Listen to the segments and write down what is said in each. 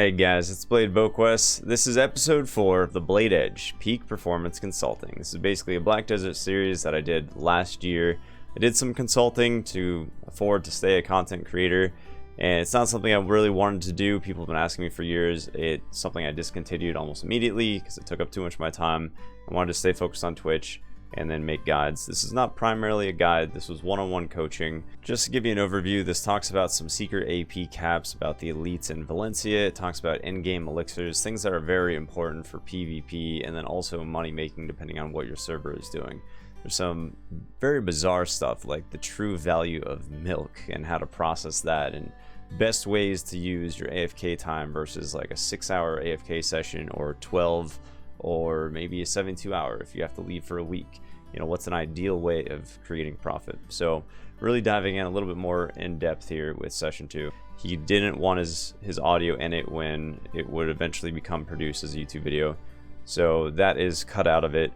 Hey guys, it's Blade BoQuest. This is episode 4 of the Blade Edge Peak Performance Consulting. This is basically a Black Desert series that I did last year. I did some consulting to afford to stay a content creator, and it's not something I really wanted to do. People have been asking me for years. It's something I discontinued almost immediately because it took up too much of my time. I wanted to stay focused on Twitch and then make guides. This is not primarily a guide, this was one-on-one coaching. Just to give you an overview, this talks about some secret AP caps, about the elites in Valencia. It talks about endgame elixirs, things that are very important for PvP, and then also money making depending on what your server is doing. There's some very bizarre stuff like the true value of milk and how to process that, and best ways to use your AFK time versus like a 6-hour AFK session or 12 or maybe a 72-hour if you have to leave for a week. You know, what's an ideal way of creating profit? So really diving in a little bit more in depth here with session 2. He didn't want his audio in it when it would eventually become produced as a YouTube video, so that is cut out of it.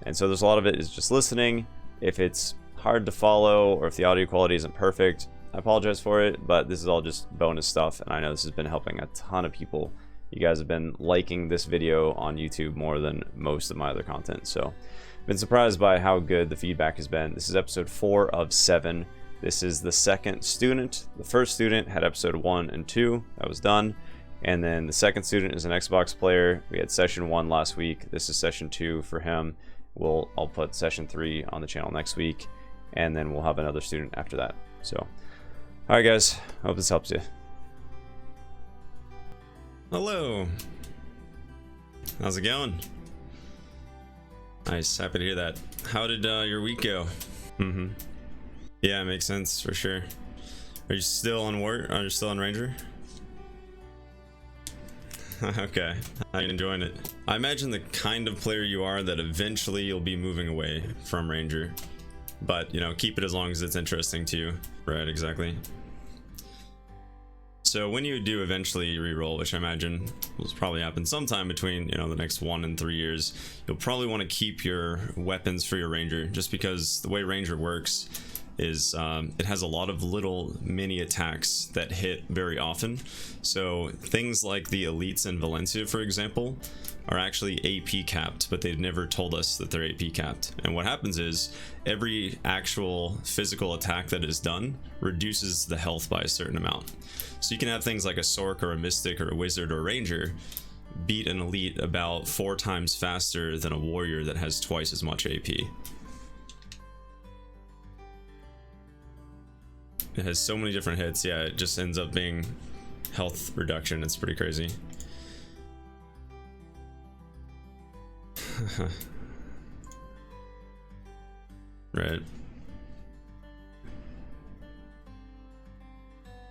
And so there's a lot of it is just listening. If it's hard to follow or if the audio quality isn't perfect, I apologize for it, but this is all just bonus stuff, and I know this has been helping a ton of people. You guys have been liking this video on YouTube more than most of my other content, so I've been surprised by how good the feedback has been. This is episode 4 of 7. This is the second student. The first student had episode 1 and 2. That was done. And then the second student is an Xbox player. We had session 1 last week. This is session 2 for him. I'll put session 3 on the channel next week, and then we'll have another student after that. So, all right, guys. I hope this helps you. Hello. How's it going? Nice. Happy to hear that. How did your week go? Yeah, it makes sense for sure. Are you still on War? Are you still on Ranger? Okay. How are you enjoying it? I imagine the kind of player you are that eventually you'll be moving away from Ranger. But, you know, keep it as long as it's interesting to you. Right, exactly. So when you do eventually reroll, which I imagine will probably happen sometime between, you know, the next 1 and 3 years, you'll probably want to keep your weapons for your Ranger, just because the way Ranger works is it has a lot of little mini attacks that hit very often. So things like the elites in Valencia, for example, are actually AP capped, but they've never told us that they're AP capped. And what happens is every actual physical attack that is done reduces the health by a certain amount. So you can have things like a Sorc or a Mystic or a Wizard or a Ranger beat an elite about 4 times faster than a warrior that has twice as much AP. It has so many different hits. Yeah, it just ends up being health reduction. It's pretty crazy. Right.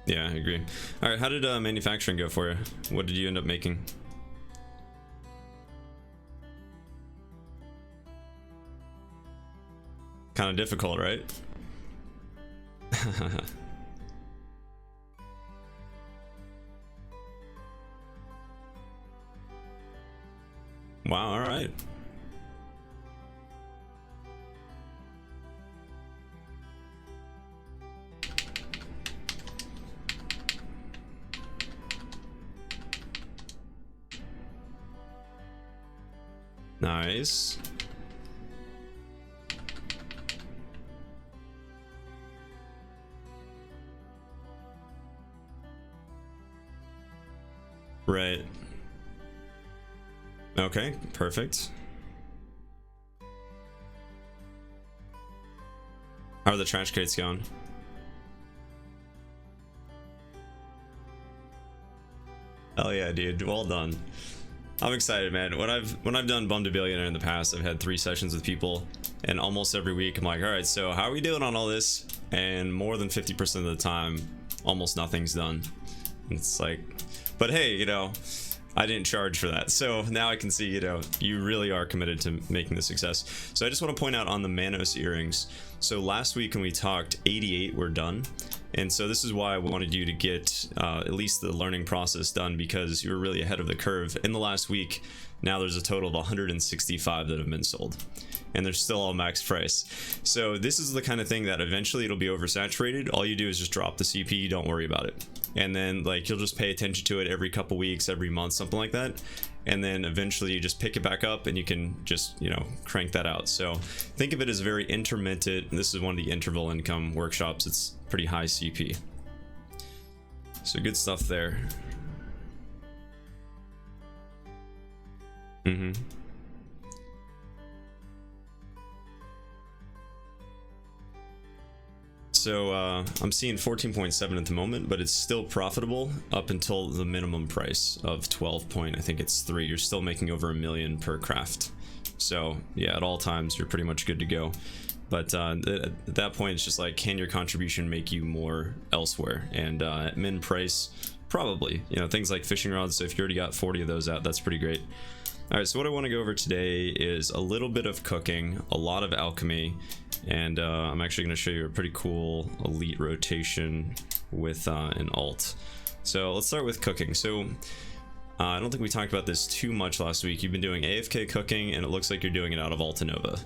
Yeah, I agree. All right, how did manufacturing go for you? What did you end up making? Kind of difficult, right? Wow, all right. Nice. Right. Okay, perfect. How are the trash crates going? Oh yeah, dude, well done. I'm excited, man. When I've done Bum to Billionaire in the past, I've had 3 sessions with people, and almost every week I'm like, all right, so how are we doing on all this? And more than 50% of the time, almost nothing's done. It's like, but hey, you know, I didn't charge for that, so now I can see, you know, you really are committed to making this success. So I just want to point out on the Manos earrings, so last week when we talked, 88 were done, and so this is why I wanted you to get at least the learning process done, because you were really ahead of the curve in the last week. Now there's a total of 165 that have been sold, and they're still all max price. So this is the kind of thing that eventually it'll be oversaturated. All you do is just drop the CP, don't worry about it. And then like you'll just pay attention to it every couple weeks, every month, something like that. And then eventually you just pick it back up and you can just, you know, crank that out. So think of it as very intermittent. This is one of the interval income workshops. It's pretty high CP. So good stuff there. So I'm seeing 14.7 at the moment, but it's still profitable up until the minimum price of 12 point, I think it's 3. You're still making over $1 million per craft. So yeah, at all times you're pretty much good to go. But at that point, it's just like, can your contribution make you more elsewhere? And at min price, probably. You know, things like fishing rods. So if you already got 40 of those out, that's pretty great. All right, so what I want to go over today is a little bit of cooking, a lot of alchemy, and I'm actually going to show you a pretty cool elite rotation with an alt. So let's start with cooking. So I don't think we talked about this too much last week. You've been doing AFK cooking, and it looks like you're doing it out of Altanova.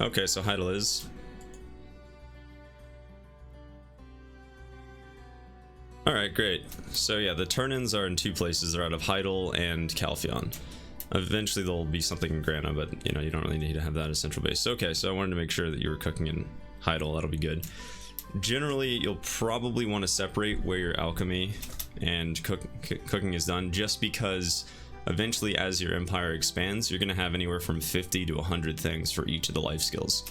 Okay, so Heidel is. Alright, great. So yeah, the turn-ins are in 2 places. They're out of Heidel and Calpheon. Eventually there'll be something in Grana, but you know, you don't really need to have that as central base. Okay, so I wanted to make sure that you were cooking in Heidel. That'll be good. Generally, you'll probably want to separate where your alchemy and cooking is done, just because eventually as your empire expands, you're going to have anywhere from 50 to 100 things for each of the life skills.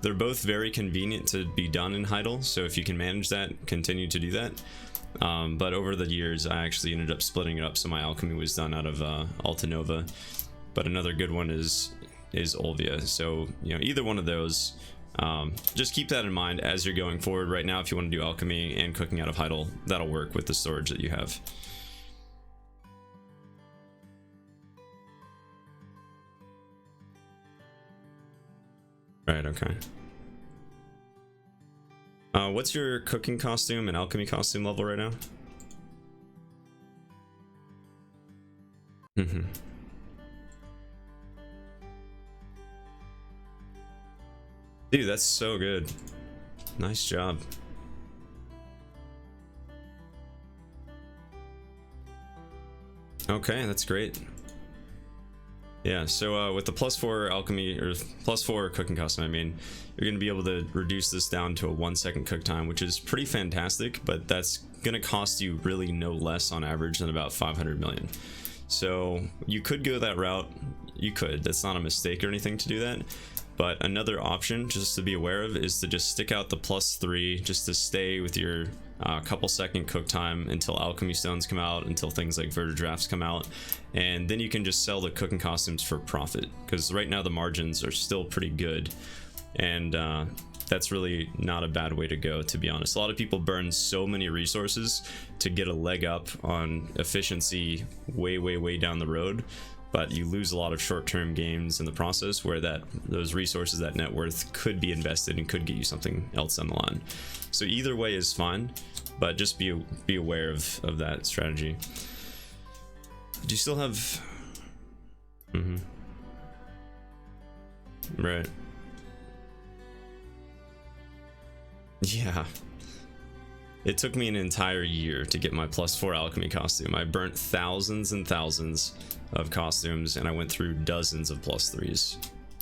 They're both very convenient to be done in Heidel, so if you can manage that, continue to do that. But over the years, I actually ended up splitting it up, so my alchemy was done out of Altanova. But another good one is Olvia. So you know, either one of those, just keep that in mind as you're going forward. Right now, if you want to do alchemy and cooking out of Heidel, that'll work with the storage that you have. Right, okay. What's your cooking costume and alchemy costume level right now? Dude, that's so good. Nice job. Okay, that's great. Yeah, so with the +4 alchemy, or +4 cooking costume, I mean, you're going to be able to reduce this down to a 1-second cook time, which is pretty fantastic, but that's going to cost you really no less on average than about 500 million. So you could go that route. You could. That's not a mistake or anything to do that. But another option, just to be aware of, is to just stick out the +3, just to stay with your couple second cook time until alchemy stones come out, until things like Verter drafts come out, and then you can just sell the cooking costumes for profit, because right now the margins are still pretty good, and that's really not a bad way to go, to be honest. A lot of people burn so many resources to get a leg up on efficiency way down the road, but you lose a lot of short-term gains in the process, where those resources, that net worth, could be invested and could get you something else down the line. So either way is fine, but just be aware of that strategy. Do you still have... Right. Yeah. It took me an entire year to get my +4 alchemy costume. I burnt thousands and thousands of costumes, and I went through dozens of +3s.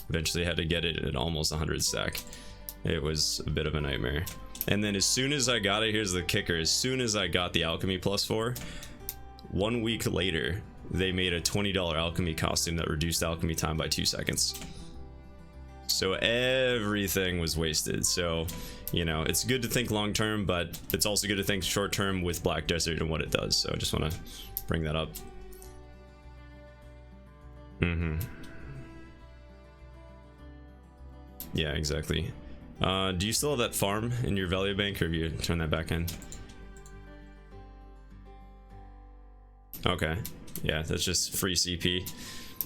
Eventually I had to get it at almost 100 stack. It was a bit of a nightmare. And then as soon as I got it, here's the kicker, as soon as I got the alchemy +4, 1 week later, they made a $20 alchemy costume that reduced alchemy time by 2 seconds. So everything was wasted. So, you know, it's good to think long term, but it's also good to think short term with Black Desert and what it does. So I just want to bring that up. Yeah, exactly. Do you still have that farm in your value bank, or have you turned that back in? Okay, yeah, that's just free CP.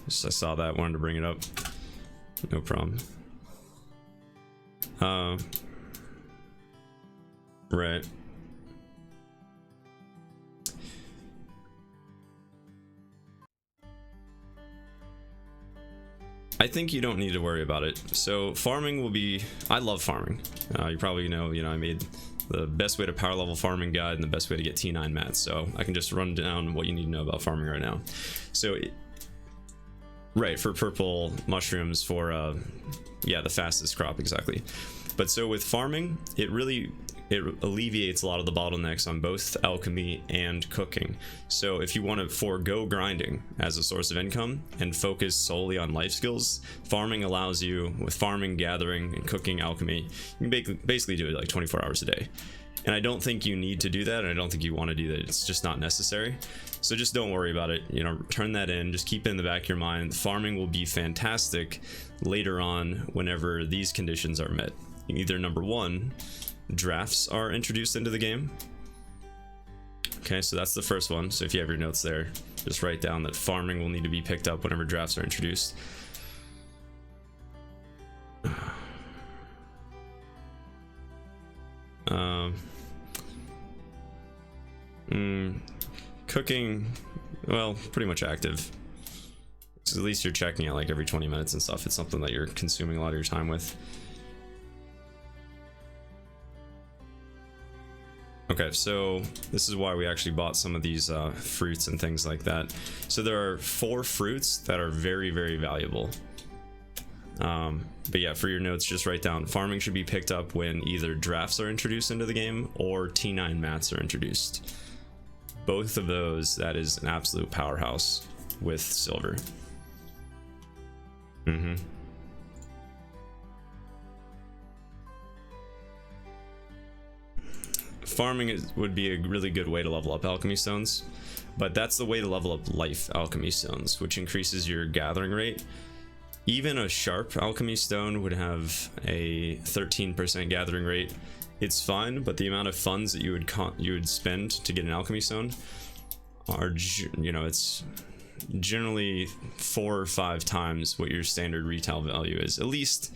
I saw that, wanted to bring it up. No problem. Right. I think you don't need to worry about it. So farming will be, I love farming. You probably know, I made the best way to power level farming guide and the best way to get T9 mats. So I can just run down what you need to know about farming right now. So, right, for purple mushrooms for, yeah, the fastest crop, exactly. But so with farming, it alleviates a lot of the bottlenecks on both alchemy and cooking. So if you want to forego grinding as a source of income and focus solely on life skills, farming allows you, with farming, gathering, and cooking alchemy, you can basically do it like 24 hours a day. And I don't think you need to do that, and I don't think you want to do that. It's just not necessary. So just don't worry about it. Turn that in. Just keep it in the back of your mind. Farming will be fantastic later on whenever these conditions are met. Either number one, drafts are introduced into the game. Okay, so that's the first one. So if you have your notes there, just write down that farming will need to be picked up whenever drafts are introduced. Cooking, well, pretty much active. So at least you're checking it like every 20 minutes and stuff. It's something that you're consuming a lot of your time with. Okay, so this is why we actually bought some of these fruits and things like that. So there are 4 fruits that are very, very valuable. But yeah, for your notes, just write down farming should be picked up when either drafts are introduced into the game or T9 mats are introduced. Both of those, that is an absolute powerhouse with silver. Farming would be a really good way to level up alchemy stones, but that's the way to level up life alchemy stones, which increases your gathering rate. Even a sharp alchemy stone would have a 13% gathering rate. It's fine, but the amount of funds that you would spend to get an alchemy stone are, it's generally 4 or 5 times what your standard retail value is. At least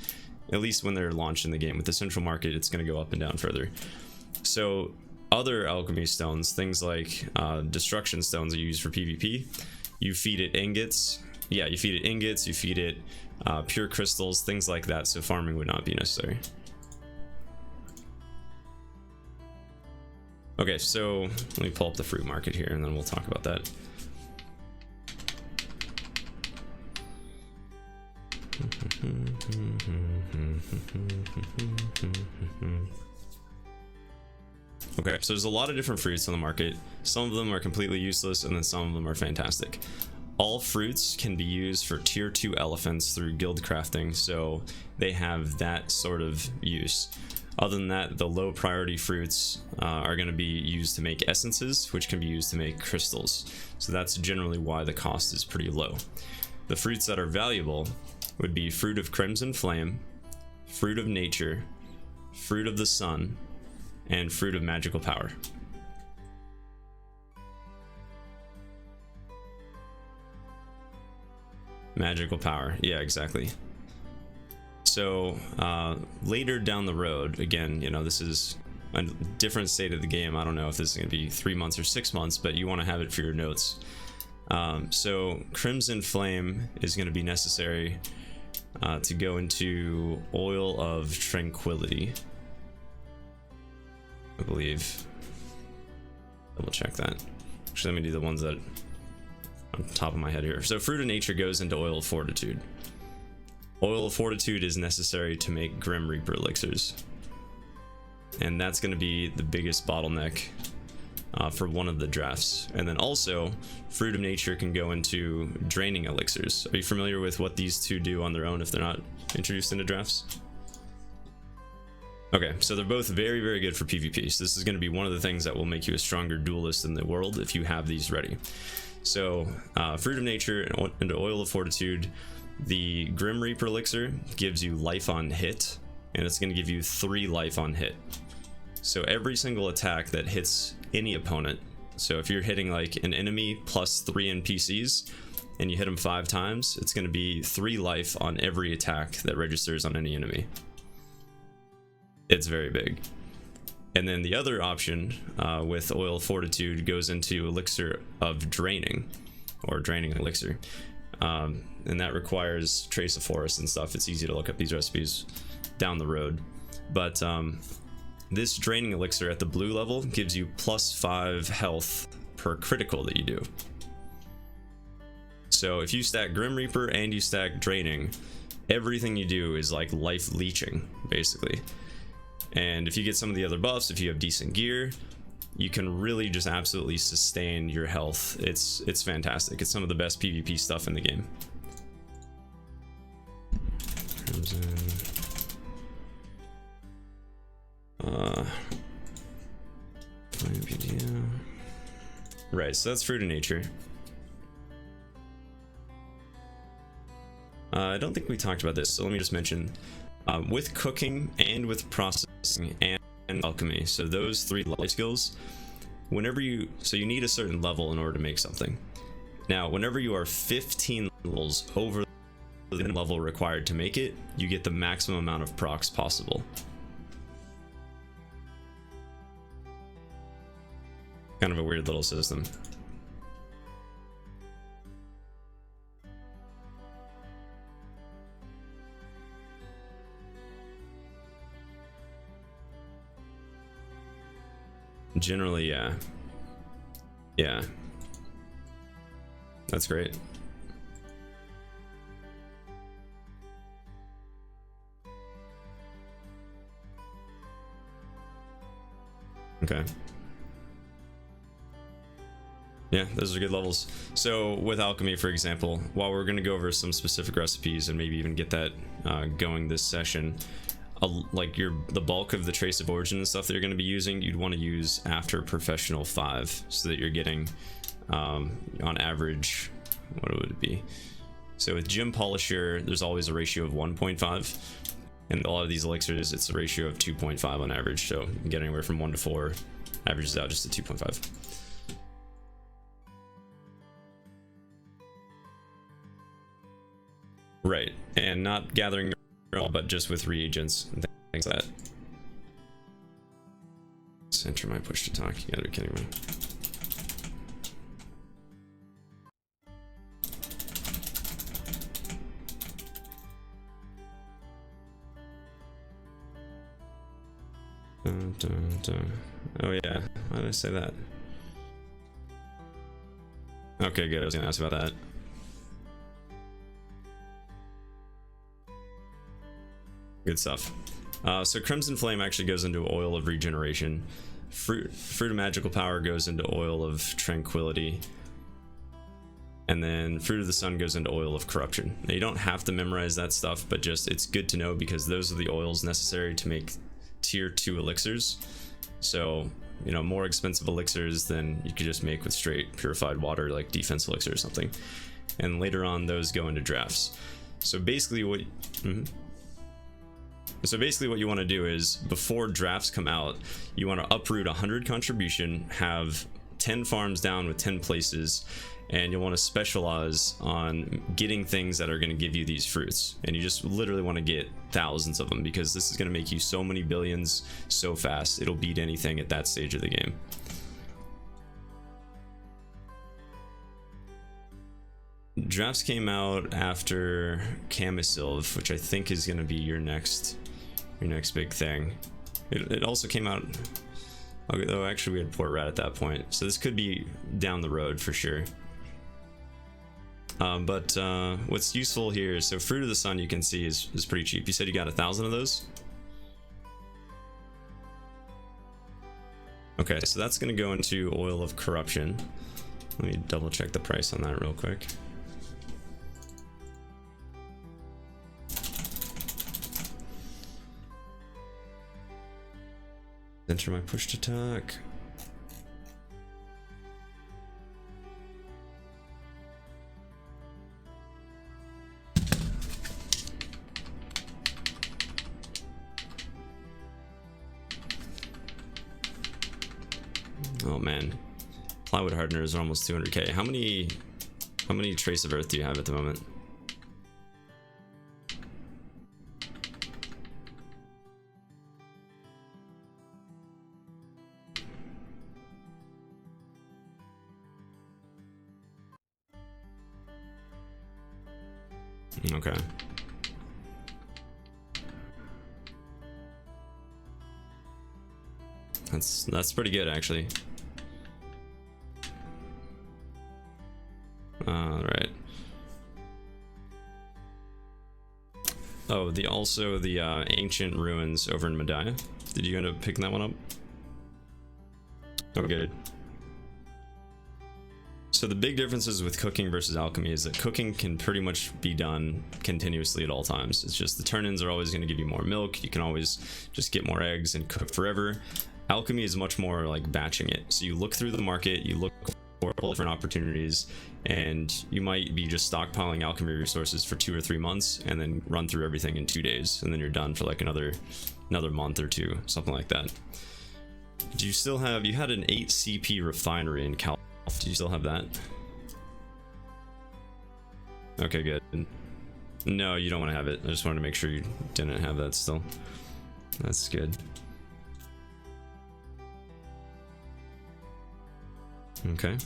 when they're launched in the game. With the central market, it's going to go up and down further. So other alchemy stones, things like destruction stones that you use for PvP, you feed it ingots. Yeah, you feed it ingots, you feed it pure crystals, things like that. So farming would not be necessary. Okay, so let me pull up the fruit market here and then we'll talk about that. Okay, so there's a lot of different fruits on the market. Some of them are completely useless and then some of them are fantastic. All fruits can be used for tier 2 elephants through guild crafting, so they have that sort of use. Other than that, the low priority fruits are going to be used to make essences, which can be used to make crystals. So that's generally why the cost is pretty low. The fruits that are valuable would be fruit of crimson flame, fruit of nature, fruit of the sun, and fruit of magical power. Magical power, yeah, exactly. So later down the road, again, this is a different state of the game. I don't know if this is going to be 3 months or 6 months, but you want to have it for your notes. So Crimson Flame is going to be necessary to go into Oil of Tranquility, I believe. Double check that. Actually, let me do the ones that on top of my head here. So Fruit of Nature goes into Oil of Fortitude. Oil of Fortitude is necessary to make Grim Reaper elixirs, and that's going to be the biggest bottleneck for one of the drafts. And then also Fruit of Nature can go into draining elixirs. Are you familiar with what these two do on their own if they're not introduced into drafts? Okay, so they're both very, very good for PvP. So this is going to be one of the things that will make you a stronger duelist in the world if you have these ready. So Fruit of Nature and Oil of Fortitude. The Grim Reaper elixir gives you life on hit, and it's going to give you 3 life on hit. So every single attack that hits any opponent, so if you're hitting like an enemy plus 3 NPCs and you hit them 5 times, it's going to be 3 life on every attack that registers on any enemy. It's very big. And then the other option with Oil of Fortitude goes into Elixir of Draining, or Draining Elixir. And that requires Trace of Forest and stuff. It's easy to look up these recipes down the road. But this Draining Elixir at the blue level gives you +5 health per critical that you do. So if you stack Grim Reaper and you stack Draining, everything you do is like life leeching, basically. And if you get some of the other buffs, if you have decent gear, you can really just absolutely sustain your health. It's fantastic. It's some of the best PvP stuff in the game. Right, so that's Fruit of Nature. I don't think we talked about this, so let me just mention with cooking and with processing and alchemy, so those 3 life skills, whenever you need a certain level in order to make something. Now whenever you are 15 levels over the level required to make it, you get the maximum amount of procs possible. Kind of a weird little system. Generally, yeah, that's great. Okay, yeah, those are good levels. So with alchemy, for example, while we're going to go over some specific recipes and maybe even get that going this session, like the bulk of the Trace of Origin and stuff that you're going to be using, you'd want to use after Professional 5, so that you're getting on average, what would it be? So with Gem Polisher, there's always a ratio of 1.5, and a lot of these elixirs, it's a ratio of 2.5 on average, so you can get anywhere from 1 to 4, averages out just to 2.5. Right, and not gathering but just with reagents and things like that. Let's enter my push to talk. You gotta be kidding me. Oh yeah, why did I say that? Okay, good. I was gonna ask about that. Good stuff. So Crimson Flame actually goes into Oil of Regeneration. Fruit of Magical Power goes into Oil of Tranquility. And then Fruit of the Sun goes into Oil of Corruption. Now you don't have to memorize that stuff, but just it's good to know because those are the oils necessary to make tier 2 elixirs. So, you know, more expensive elixirs than you could just make with straight purified water, like Defense Elixir or something. And later on, those go into drafts. So basically what... So basically what you want to do is, before drafts come out, you want to uproot 100 contribution, have 10 farms down with 10 places, and you'll want to specialize on getting things that are going to give you these fruits. And you just literally want to get thousands of them, because this is going to make you so many billions so fast, it'll beat anything at that stage of the game. Drafts came out after Camisylve, which I think is going to be your next big thing. It also came out, though actually we had Port Rat at that point, so this could be down the road for sure. But what's useful here, so Fruit of the Sun you can see is pretty cheap. You said you got 1,000 of those? Okay, so that's going to go into Oil of Corruption. Let me double check the price on that real quick. Enter my push to talk. Oh man, plywood hardeners are almost 200k. How many Trace of Earth do you have at the moment? Okay. That's pretty good, actually. All right. Oh, also the ancient ruins over in Medaya. Did you end up picking that one up? Oh, good. So the big differences with cooking versus alchemy is that cooking can pretty much be done continuously at all times. It's just the turn-ins are always going to give you more milk. You can always just get more eggs and cook forever. Alchemy is much more like batching it. So you look through the market, you look for different opportunities, and you might be just stockpiling alchemy resources for 2 or 3 months and then run through everything in 2 days, and then you're done for like another month or two, something like that. Do you still have, you had an 8 CP refinery in Cal? Do you still have that? Okay, good. No, you don't want to have it. I just wanted to make sure you didn't have that still. That's good. Okay.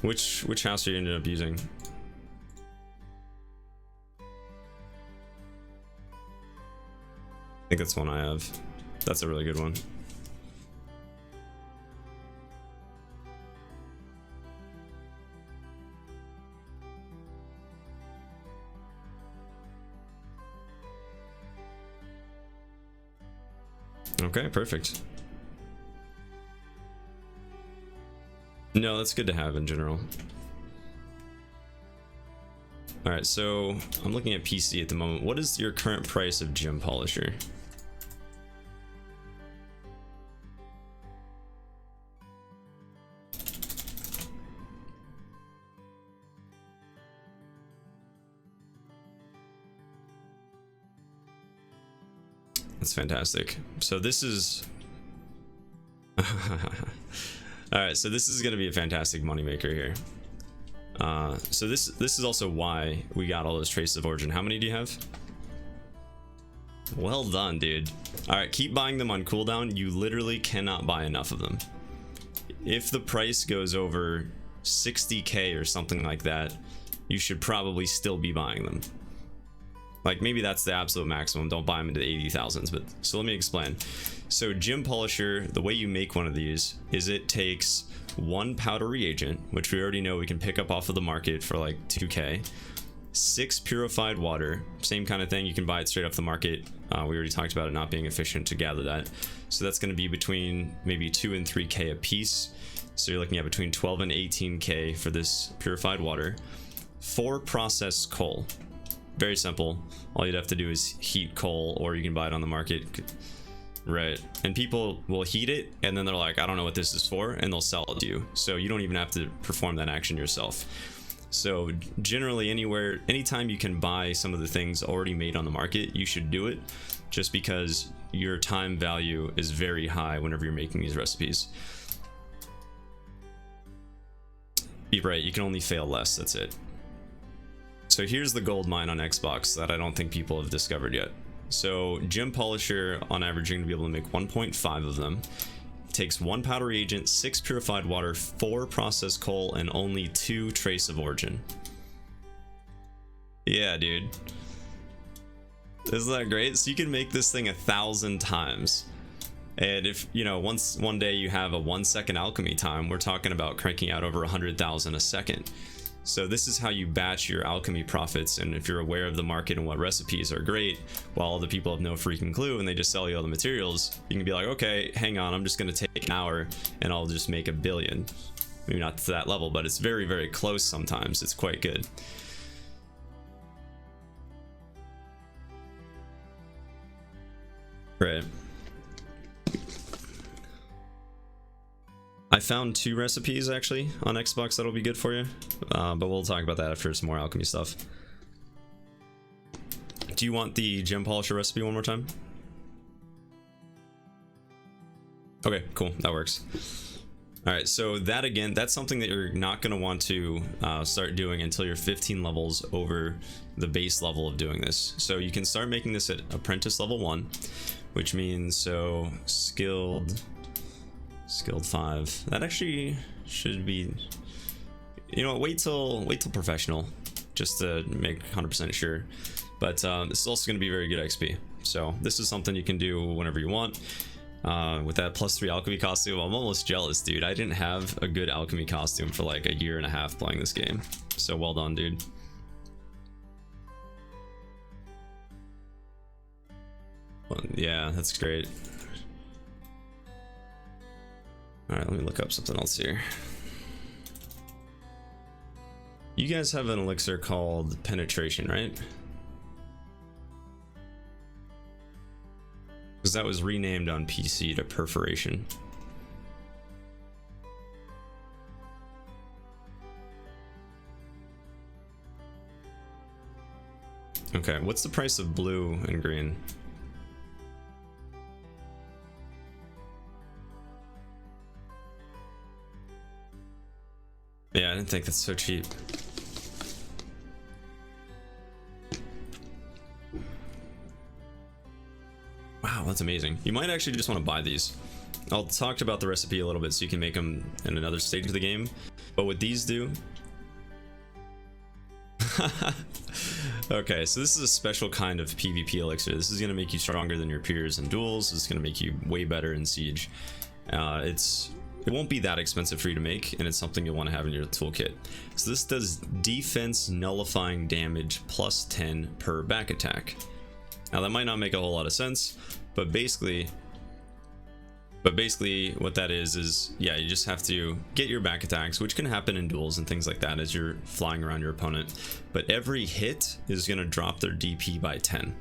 Which house are you ended up using? I think that's one I have. That's a really good one. Okay, perfect. No, that's good to have in general. All right, so I'm looking at PC at the moment. What is your current price of gem polisher? That's fantastic. So this is all right, so this is going to be a fantastic moneymaker here. So this is also why we got all those traces of origin. How many do you have? Well done, dude. All right, keep buying them on cooldown. You literally cannot buy enough of them. If the price goes over 60k or something like that, you should probably still be buying them. Like, maybe that's the absolute maximum. Don't buy them into the 80,000s. But so let me explain. So gem polisher, the way you make one of these is it takes 1 powder reagent, which we already know we can pick up off of the market for like 2k, 6 purified water, same kind of thing. You can buy it straight off the market. We already talked about it not being efficient to gather that. So that's going to be between maybe 2 and 3k a piece. So you're looking at between 12 and 18k for this purified water. 4 processed coal. Very simple. All you'd have to do is heat coal, or you can buy it on the market. Right. And people will heat it, and then they're like, I don't know what this is for, and they'll sell it to you. So you don't even have to perform that action yourself. So generally, anytime you can buy some of the things already made on the market, you should do it, just because your time value is very high whenever you're making these recipes. You're right, you can only fail less, that's it. So here's the gold mine on Xbox that I don't think people have discovered yet. So gem polisher, on average, you're going to be able to make 1.5 of them. It takes 1 powder reagent, 6 purified water, 4 processed coal, and only 2 trace of origin. Yeah, dude. Isn't that great? So you can make this thing 1,000 times. And if, you know, one day you have a 1-second alchemy time, we're talking about cranking out over 100,000 a second. So this is how you batch your alchemy profits, and if you're aware of the market and what recipes are great, while other people have no freaking clue and they just sell you all the materials, you can be like, okay, hang on, I'm just going to take an hour and I'll just make 1 billion. Maybe not to that level, but it's very, very close sometimes. It's quite good. Right. I found 2 recipes actually on Xbox that'll be good for you, but we'll talk about that after some more alchemy stuff. Do you want the gem polisher recipe one more time? Okay, cool, that works. All right, so that again, that's something that you're not going to want to start doing until you're 15 levels over the base level of doing this. So you can start making this at apprentice level 1, which means so skilled 5. That actually should be, you know, wait till professional just to make 100% sure. But this is also going to be very good XP. So this is something you can do whenever you want. With that +3 alchemy costume, I'm almost jealous, dude. I didn't have a good alchemy costume for like 1.5 years playing this game. So well done, dude. Well, yeah, that's great. All right, let me look up something else here. You guys have an elixir called penetration, right? Because that was renamed on PC to perforation. Okay, what's the price of blue and green? Yeah, I didn't think that's so cheap. Wow, that's amazing. You might actually just want to buy these. I'll talk about the recipe a little bit so you can make them in another stage of the game. But what these do... Okay, so this is a special kind of PvP elixir. This is going to make you stronger than your peers in duels. It's going to make you way better in siege. It won't be that expensive for you to make, and it's something you'll want to have in your toolkit. So this does defense nullifying damage +10 per back attack. Now that might not make a whole lot of sense, but basically what that is yeah, you just have to get your back attacks, which can happen in duels and things like that as you're flying around your opponent, but every hit is going to drop their DP by 10.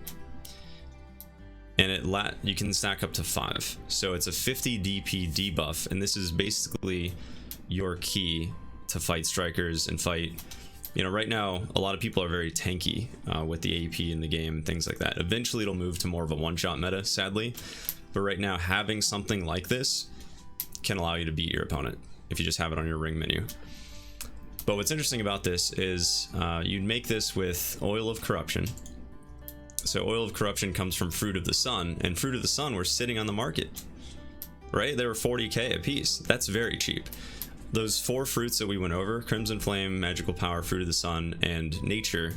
And you can stack up to 5, so it's a 50 DP debuff, and this is basically your key to fight strikers and fight, you know, right now a lot of people are very tanky with the AP in the game, things like that. Eventually it'll move to more of a one-shot meta, sadly, but right now having something like this can allow you to beat your opponent if you just have it on your ring menu. But what's interesting about this is you'd make this with Oil of Corruption. So Oil of Corruption comes from Fruit of the Sun, and Fruit of the Sun were sitting on the market, right? They were 40k a piece. That's very cheap. Those 4 fruits that we went over, Crimson Flame, Magical Power, Fruit of the Sun, and Nature,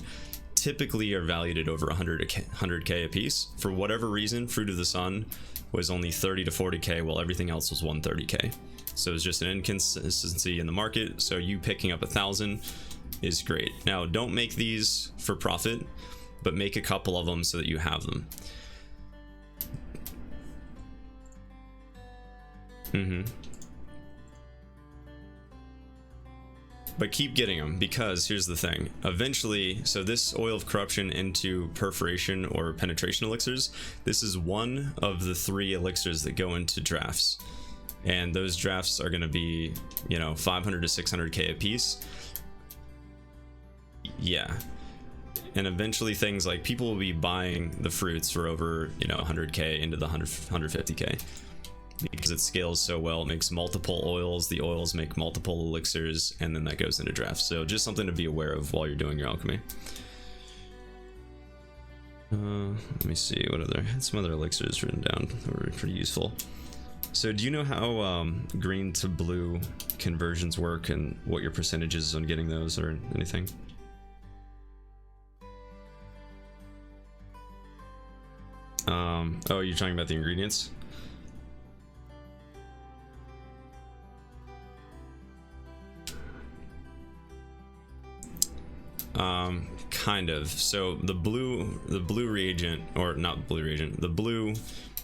typically are valued at over 100k a piece. For whatever reason, Fruit of the Sun was only 30 to 40k, while everything else was 130k. So it's just an inconsistency in the market. So you picking up 1,000 is great. Now, don't make these for profit, but make a couple of them so that you have them. But keep getting them, because here's the thing. Eventually, so this Oil of Corruption into perforation or penetration elixirs, this is one of the 3 elixirs that go into drafts. And those drafts are going to be, you know, 500 to 600k a piece. Yeah. And eventually things like people will be buying the fruits for over, you know, 100k into the 150k. Because it scales so well, it makes multiple oils, the oils make multiple elixirs, and then that goes into drafts. So just something to be aware of while you're doing your alchemy. Let me see, some other elixirs written down that were pretty useful. So do you know how green to blue conversions work and what your percentage is on getting those or anything? Oh, you're talking about the ingredients? Kind of. So the blue reagent, or not blue reagent, the blue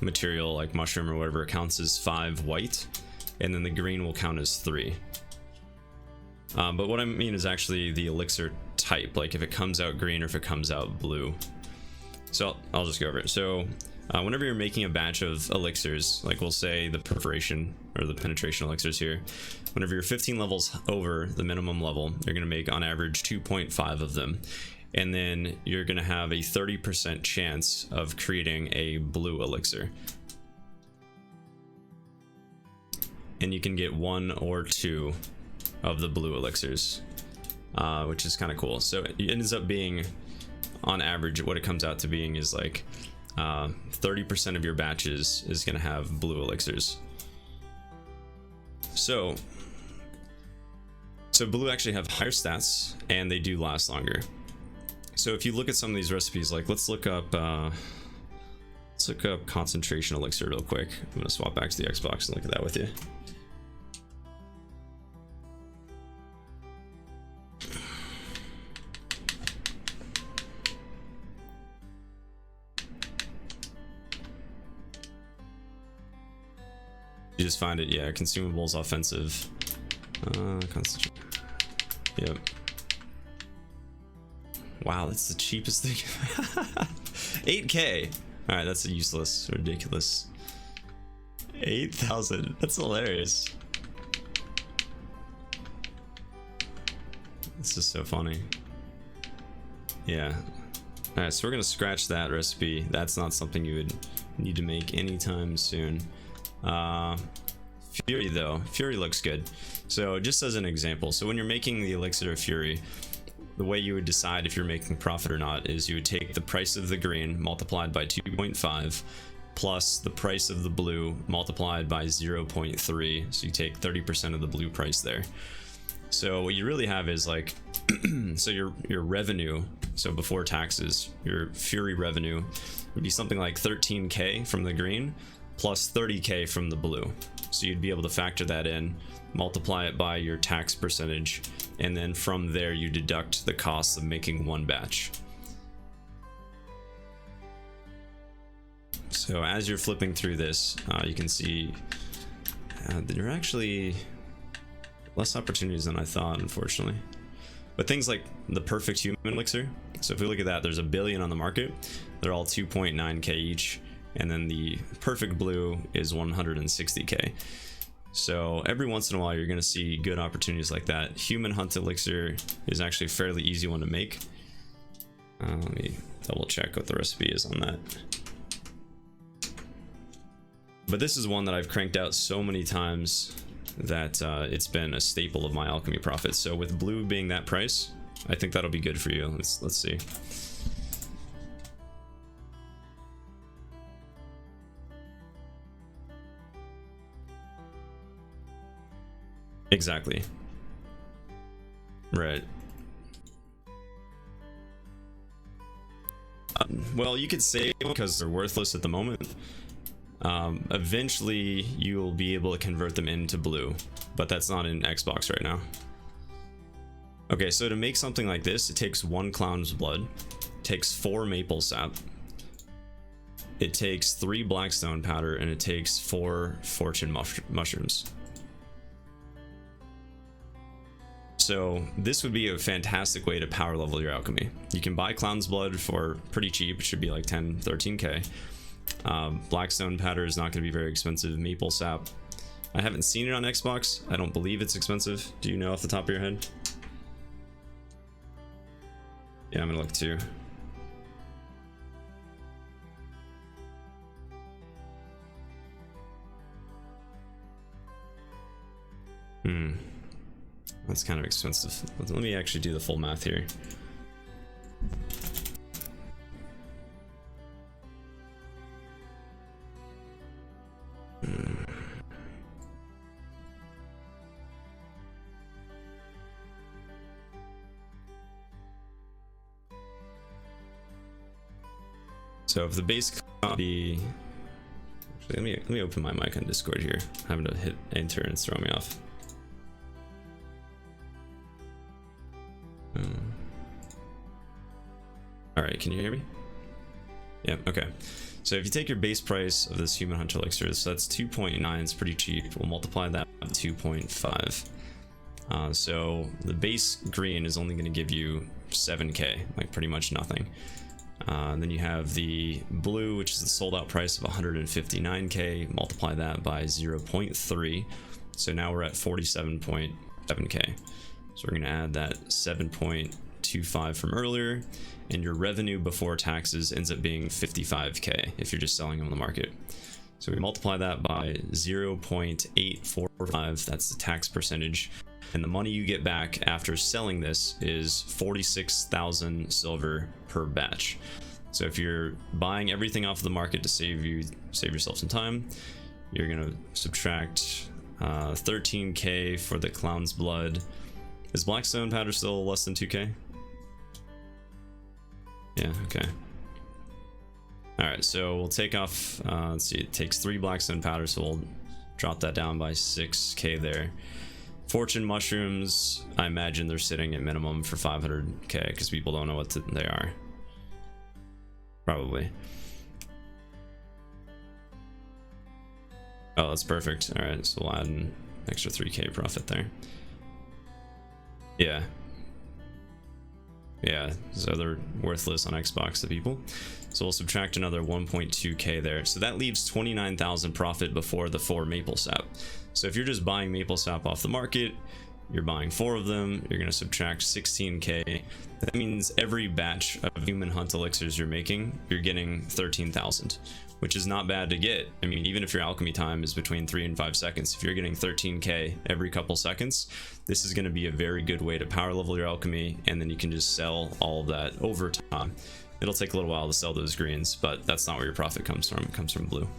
material like mushroom or whatever, it counts as 5 white, and then the green will count as 3. But what I mean is actually the elixir type, like if it comes out green or if it comes out blue. So I'll just go over it. So whenever you're making a batch of elixirs, like we'll say the perforation or the penetration elixirs here, whenever you're 15 levels over the minimum level, you're going to make on average 2.5 of them. And then you're going to have a 30% chance of creating a blue elixir. and you can get 1 or 2 of the blue elixirs, which is kind of cool. So it ends up being, on average, what it comes out to being is like 30% of your batches is going to have blue elixirs. So blue actually have higher stats, and they do last longer. So if you look at some of these recipes, like let's look up concentration elixir real quick. I'm gonna swap back to the Xbox and look at that with you. You just find it, yeah, consumables, offensive, yep. Wow, that's the cheapest thing. 8K. All right, that's useless, ridiculous. 8,000. That's hilarious. This is so funny. Yeah. All right, so we're gonna scratch that recipe. That's not something you would need to make anytime soon. Fury though, Fury looks good. So just as an example, so when you're making the elixir of Fury, the way you would decide if you're making profit or not is you would take the price of the green multiplied by 2.5 plus the price of the blue multiplied by 0.3. So you take 30% of the blue price there. So what you really have is like, so your revenue, so before taxes, your Fury revenue would be something like 13K from the green plus 30K from the blue. So you'd be able to factor that in, multiply it by your tax percentage, and then from there you deduct the cost of making one batch. So as you're flipping through this, you can see there are actually less opportunities than I thought, unfortunately. But things like the perfect human elixir, so if we look at that, there's a billion on the market. They're all 2.9K each, and then the perfect blue is 160K. So every once in a while you're going to see good opportunities like that. Human hunt elixir is actually a fairly easy one to make. Let me double check what the recipe is on that. But this is one that I've cranked out so many times that it's been a staple of my alchemy profits. So with blue being that price, I think that'll be good for you. Let's see. Exactly. Right. Well, you could say because they're worthless at the moment. Eventually, you'll be able to convert them into blue, but that's not in Xbox right now. Okay, so to make something like this, it takes 1 clown's blood, takes 4 maple sap, it takes 3 blackstone powder, and it takes 4 fortune mushrooms. So this would be a fantastic way to power level your alchemy. You can buy clown's blood for pretty cheap. It should be like 10, 13K. Blackstone powder is not going to be very expensive. Maple sap, I haven't seen it on Xbox. I don't believe it's expensive. Do you know off the top of your head? Yeah, I'm gonna look too. That's kind of expensive. Let me actually do the full math here. So if the base copy, actually, let me open my mic on Discord here. I'm having to hit enter and it's throwing me off. All right, can you hear me? Yeah, okay. So if you take your base price of this human hunter elixir, so that's 2.9, it's pretty cheap. We'll multiply that by 2.5. So the base green is only going to give you 7K, like pretty much nothing. Then you have the blue, which is the sold out price of 159K. Multiply that by 0.3. So now we're at 47.7K. So we're going to add that 7.25 from earlier, and your revenue before taxes ends up being 55K if you're just selling them on the market. So we multiply that by 0.845, that's the tax percentage. And the money you get back after selling this is 46,000 silver per batch. So if you're buying everything off the market to save yourself some time, you're gonna subtract 13k for the clown's blood. Is blackstone powder still less than 2k? Yeah, okay. Alright, so we'll take off, let's see, it takes 3 blackstone powder, so we'll drop that down by 6k there. Fortune mushrooms, I imagine they're sitting at minimum for 500k because people don't know what they are. Probably. Oh, that's perfect. Alright, so we'll add an extra 3k profit there. Yeah. Yeah, so they're worthless on Xbox to people. So we'll subtract another 1.2k there. So that leaves 29,000 profit before the 4 maple sap. So if you're just buying maple sap off the market, you're buying 4 of them, you're going to subtract 16k. That means every batch of human hunt elixirs you're making, you're getting 13,000, which is not bad to get. I mean, even if your alchemy time is between 3 and 5 seconds, if you're getting 13k every couple seconds, this is going to be a very good way to power level your alchemy, and then you can just sell all of that over time. It'll take a little while to sell those greens, but that's not where your profit comes from. It comes from blue.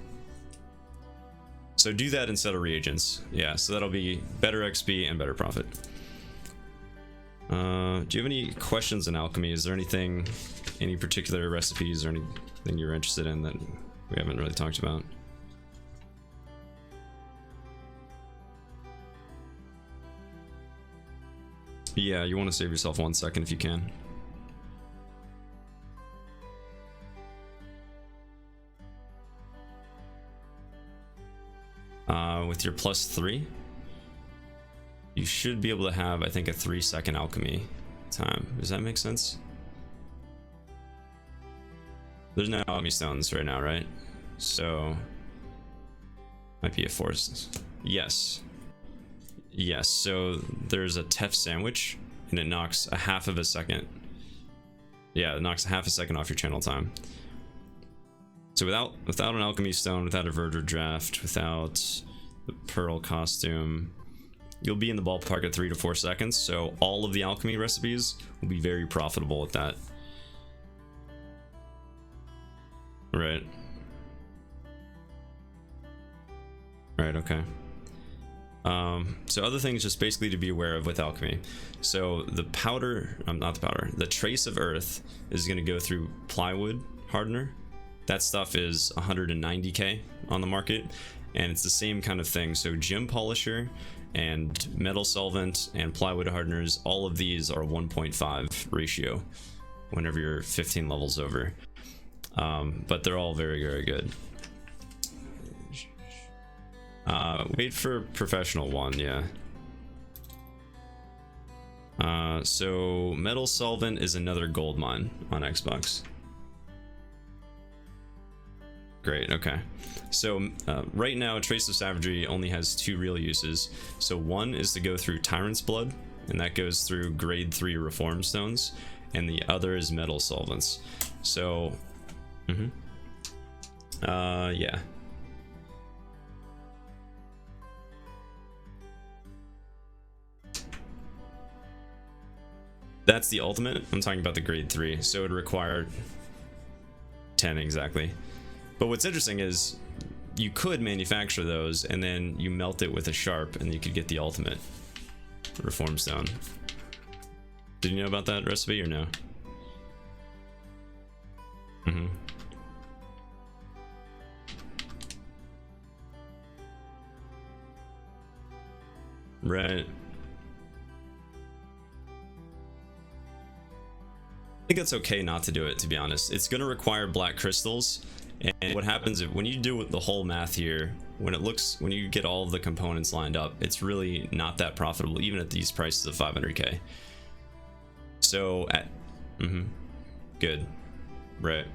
So do that instead of reagents. Yeah, so that'll be better XP and better profit. Do you have any questions on alchemy? Is there anything, any particular recipes or anything you're interested in that we haven't really talked about? Yeah, you want to save yourself 1 second if you can. With your +3, you should be able to have, I think, a 3-second alchemy time. Does that make sense? There's no alchemy stones right now, right? So might be a force. Yes. Yes, so there's a Tef sandwich and it knocks a half of a second. Yeah, it knocks a half a second off your channel time. So without an alchemy stone, without a verdure draft, without the pearl costume, you'll be in the ballpark at 3 to 4 seconds. So all of the alchemy recipes will be very profitable at that. Right. Right, okay. So other things just basically to be aware of with alchemy. So the powder, not the powder, the trace of earth is going to go through plywood hardener. That stuff is 190k on the market, and it's the same kind of thing. So gem polisher and metal solvent and plywood hardeners, all of these are 1.5 ratio whenever you're 15 levels over. But they're all very, very good. Wait for professional one, yeah. So metal solvent is another gold mine on Xbox. Great, okay. So right now, Trace of Savagery only has 2 real uses. So one is to go through Tyrant's Blood, and that goes through grade 3 reform stones, and the other is metal solvents. So, yeah. That's the ultimate. I'm talking about the grade 3, so it would require 10 exactly. But what's interesting is you could manufacture those and then you melt it with a sharp and you could get the ultimate reform stone. Did you know about that recipe or no? Right. I think it's okay not to do it, to be honest. It's going to require black crystals, and what happens is when you do the whole math here, when you get all of the components lined up, it's really not that profitable, even at these prices of 500k. So at good, right?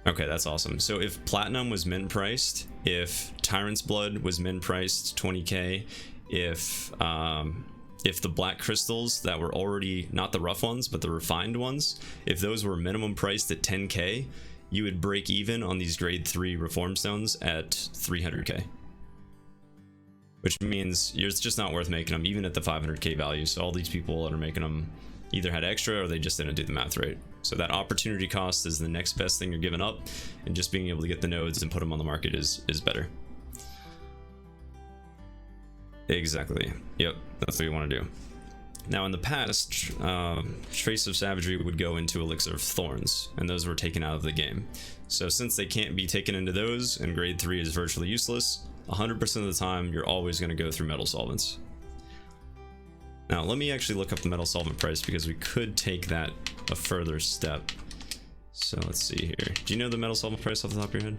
Okay, that's awesome. So if platinum was min priced, if Tyrant's Blood was min priced 20k, if the black crystals that were already, not the rough ones, but the refined ones, if those were minimum priced at 10k, you would break even on these grade 3 reform stones at 300k. Which means it's just not worth making them, even at the 500k value. So all these people that are making them either had extra or they just didn't do the math right. So that opportunity cost is the next best thing you're giving up, and just being able to get the nodes and put them on the market is better. Exactly. Yep, that's what you want to do. Now in the past, Trace of Savagery would go into Elixir of Thorns, and those were taken out of the game. So since they can't be taken into those, and grade 3 is virtually useless, 100% of the time you're always going to go through metal solvents. Now let me actually look up the metal solvent price, because we could take that a further step. So let's see here. Do you know the metal solvent price off the top of your head?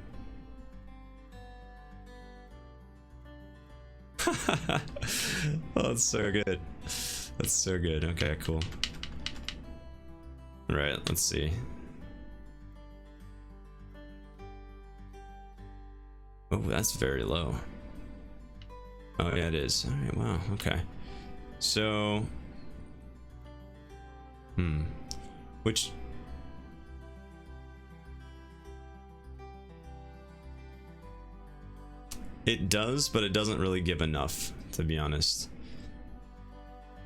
Oh, that's so good. That's so good. Okay, cool. All right, let's see. Oh, that's very low. Oh yeah, it is. All right, wow, okay. So, which, it does, but it doesn't really give enough, to be honest.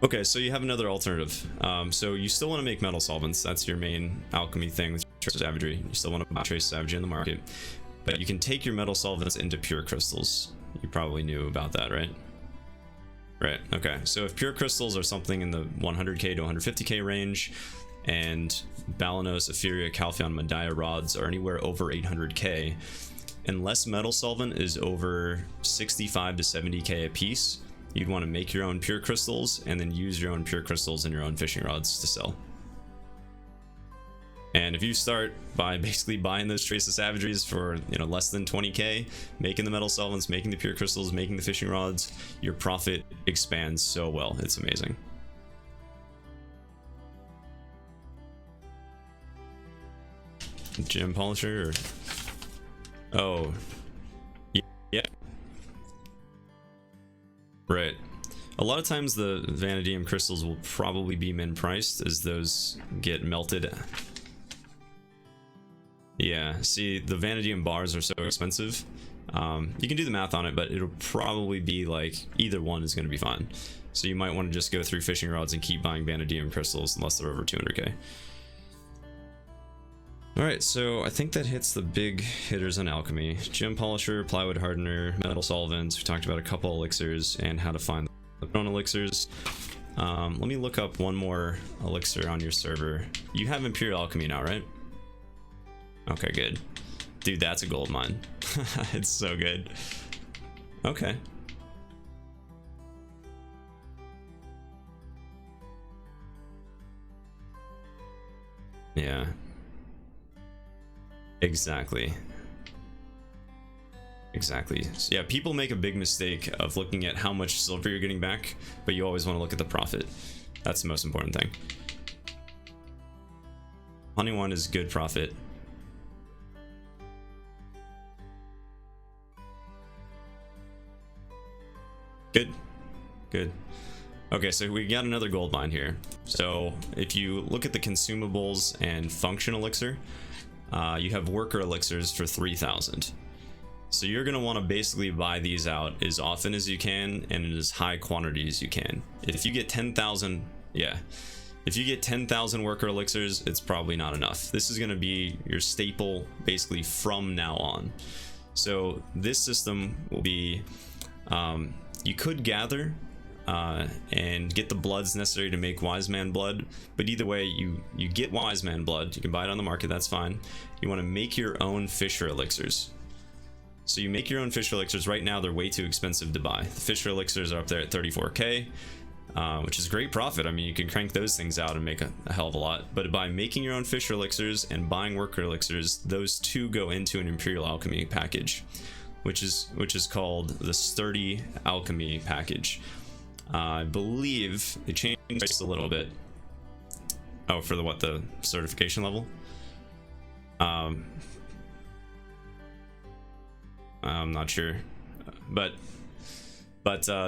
Okay, so you have another alternative. So you still want to make metal solvents. That's your main alchemy thing with Trace of Savagery. You still want to buy Trace of Savagery in the market, but you can take your metal solvents into pure crystals. You probably knew about that, right? Right, okay. So if pure crystals are something in the 100k to 150k range, and Balanos, Ephyria, Calphion, Medaya rods are anywhere over 800k, unless metal solvent is over 65 to 70k a piece, you'd want to make your own pure crystals and then use your own pure crystals and your own fishing rods to sell. And if you start by basically buying those Trace of Savageries for, you know, less than 20k, making the metal solvents, making the pure crystals, making the fishing rods, your profit expands so well. It's amazing. Gem polisher or... Oh. Yeah. Right. A lot of times the vanadium crystals will probably be min priced as those get melted. Yeah, see, the vanadium bars are so expensive. You can do the math on it, but it'll probably be like either one is going to be fine. So you might want to just go through fishing rods and keep buying vanadium crystals unless they're over 200k. Alright, so I think that hits the big hitters on alchemy. Gem polisher, plywood hardener, metal solvents. We talked about a couple elixirs and how to find the own elixirs. Let me look up one more elixir on your server. You have Imperial Alchemy now, right? Okay, good. Dude, that's a gold mine. It's so good. Okay. Yeah. Exactly. Exactly. So yeah, people make a big mistake of looking at how much silver you're getting back, but you always want to look at the profit. That's the most important thing. Honey one is good profit. Good. Good. Okay, so we got another gold mine here. So if you look at the consumables and function elixir, you have worker elixirs for 3,000. So you're going to want to basically buy these out as often as you can and in as high quantity as you can. If you get 10,000, yeah. If you get 10,000 worker elixirs, it's probably not enough. This is going to be your staple basically from now on. So this system will be, you could gather and get the bloods necessary to make wise man blood, but either way you get wise man blood. You can buy it on the market, that's fine. You want to make your own fisher elixirs. So you make your own fisher elixirs. Right now they're way too expensive to buy. The fisher elixirs are up there at 34k, which is great profit. I mean, you can crank those things out and make a hell of a lot, but by making your own fisher elixirs and buying worker elixirs, those two go into an Imperial Alchemy package, which is called the Sturdy Alchemy package. I believe they changed just a little bit. Oh, for the certification level? I'm not sure, but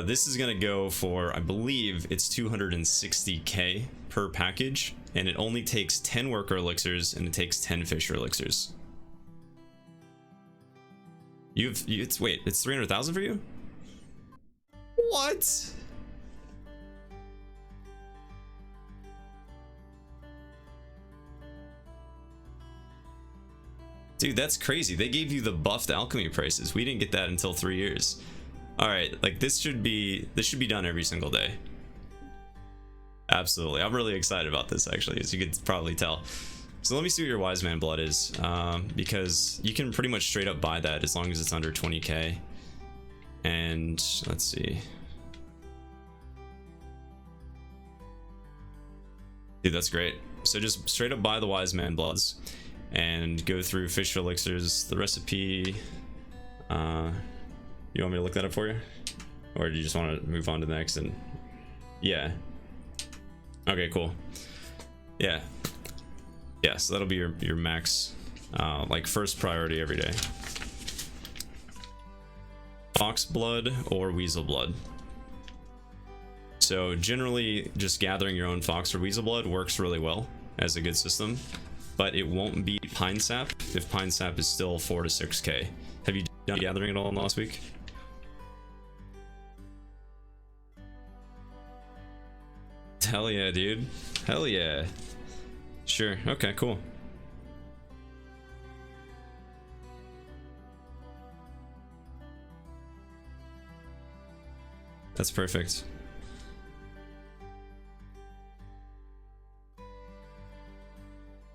this is gonna go for, I believe it's 260k per package, and it only takes 10 worker elixirs and it takes 10 fisher elixirs. It's 300,000 for you? What? Dude, that's crazy. They gave you the buffed alchemy prices. We didn't get that until 3 years. All right, like this should be done every single day. Absolutely. I'm really excited about this, actually, as you could probably tell. So let me see what your wise man blood is, because you can pretty much straight up buy that as long as it's under 20k. And let's see. Dude, that's great. So just straight up buy the wise man bloods and go through fish elixirs. The recipe, you want me to look that up for you, or do you just want to move on to the next? And yeah, okay, cool. Yeah, so that'll be your max, like first priority every day. Fox blood or weasel blood. So generally just gathering your own fox or weasel blood works really well as a good system, but it won't beat pine sap if pine sap is still 4 to 6k. Have you done gathering at all in the last week? Hell yeah, dude. Hell yeah. Sure. Okay, cool. That's perfect.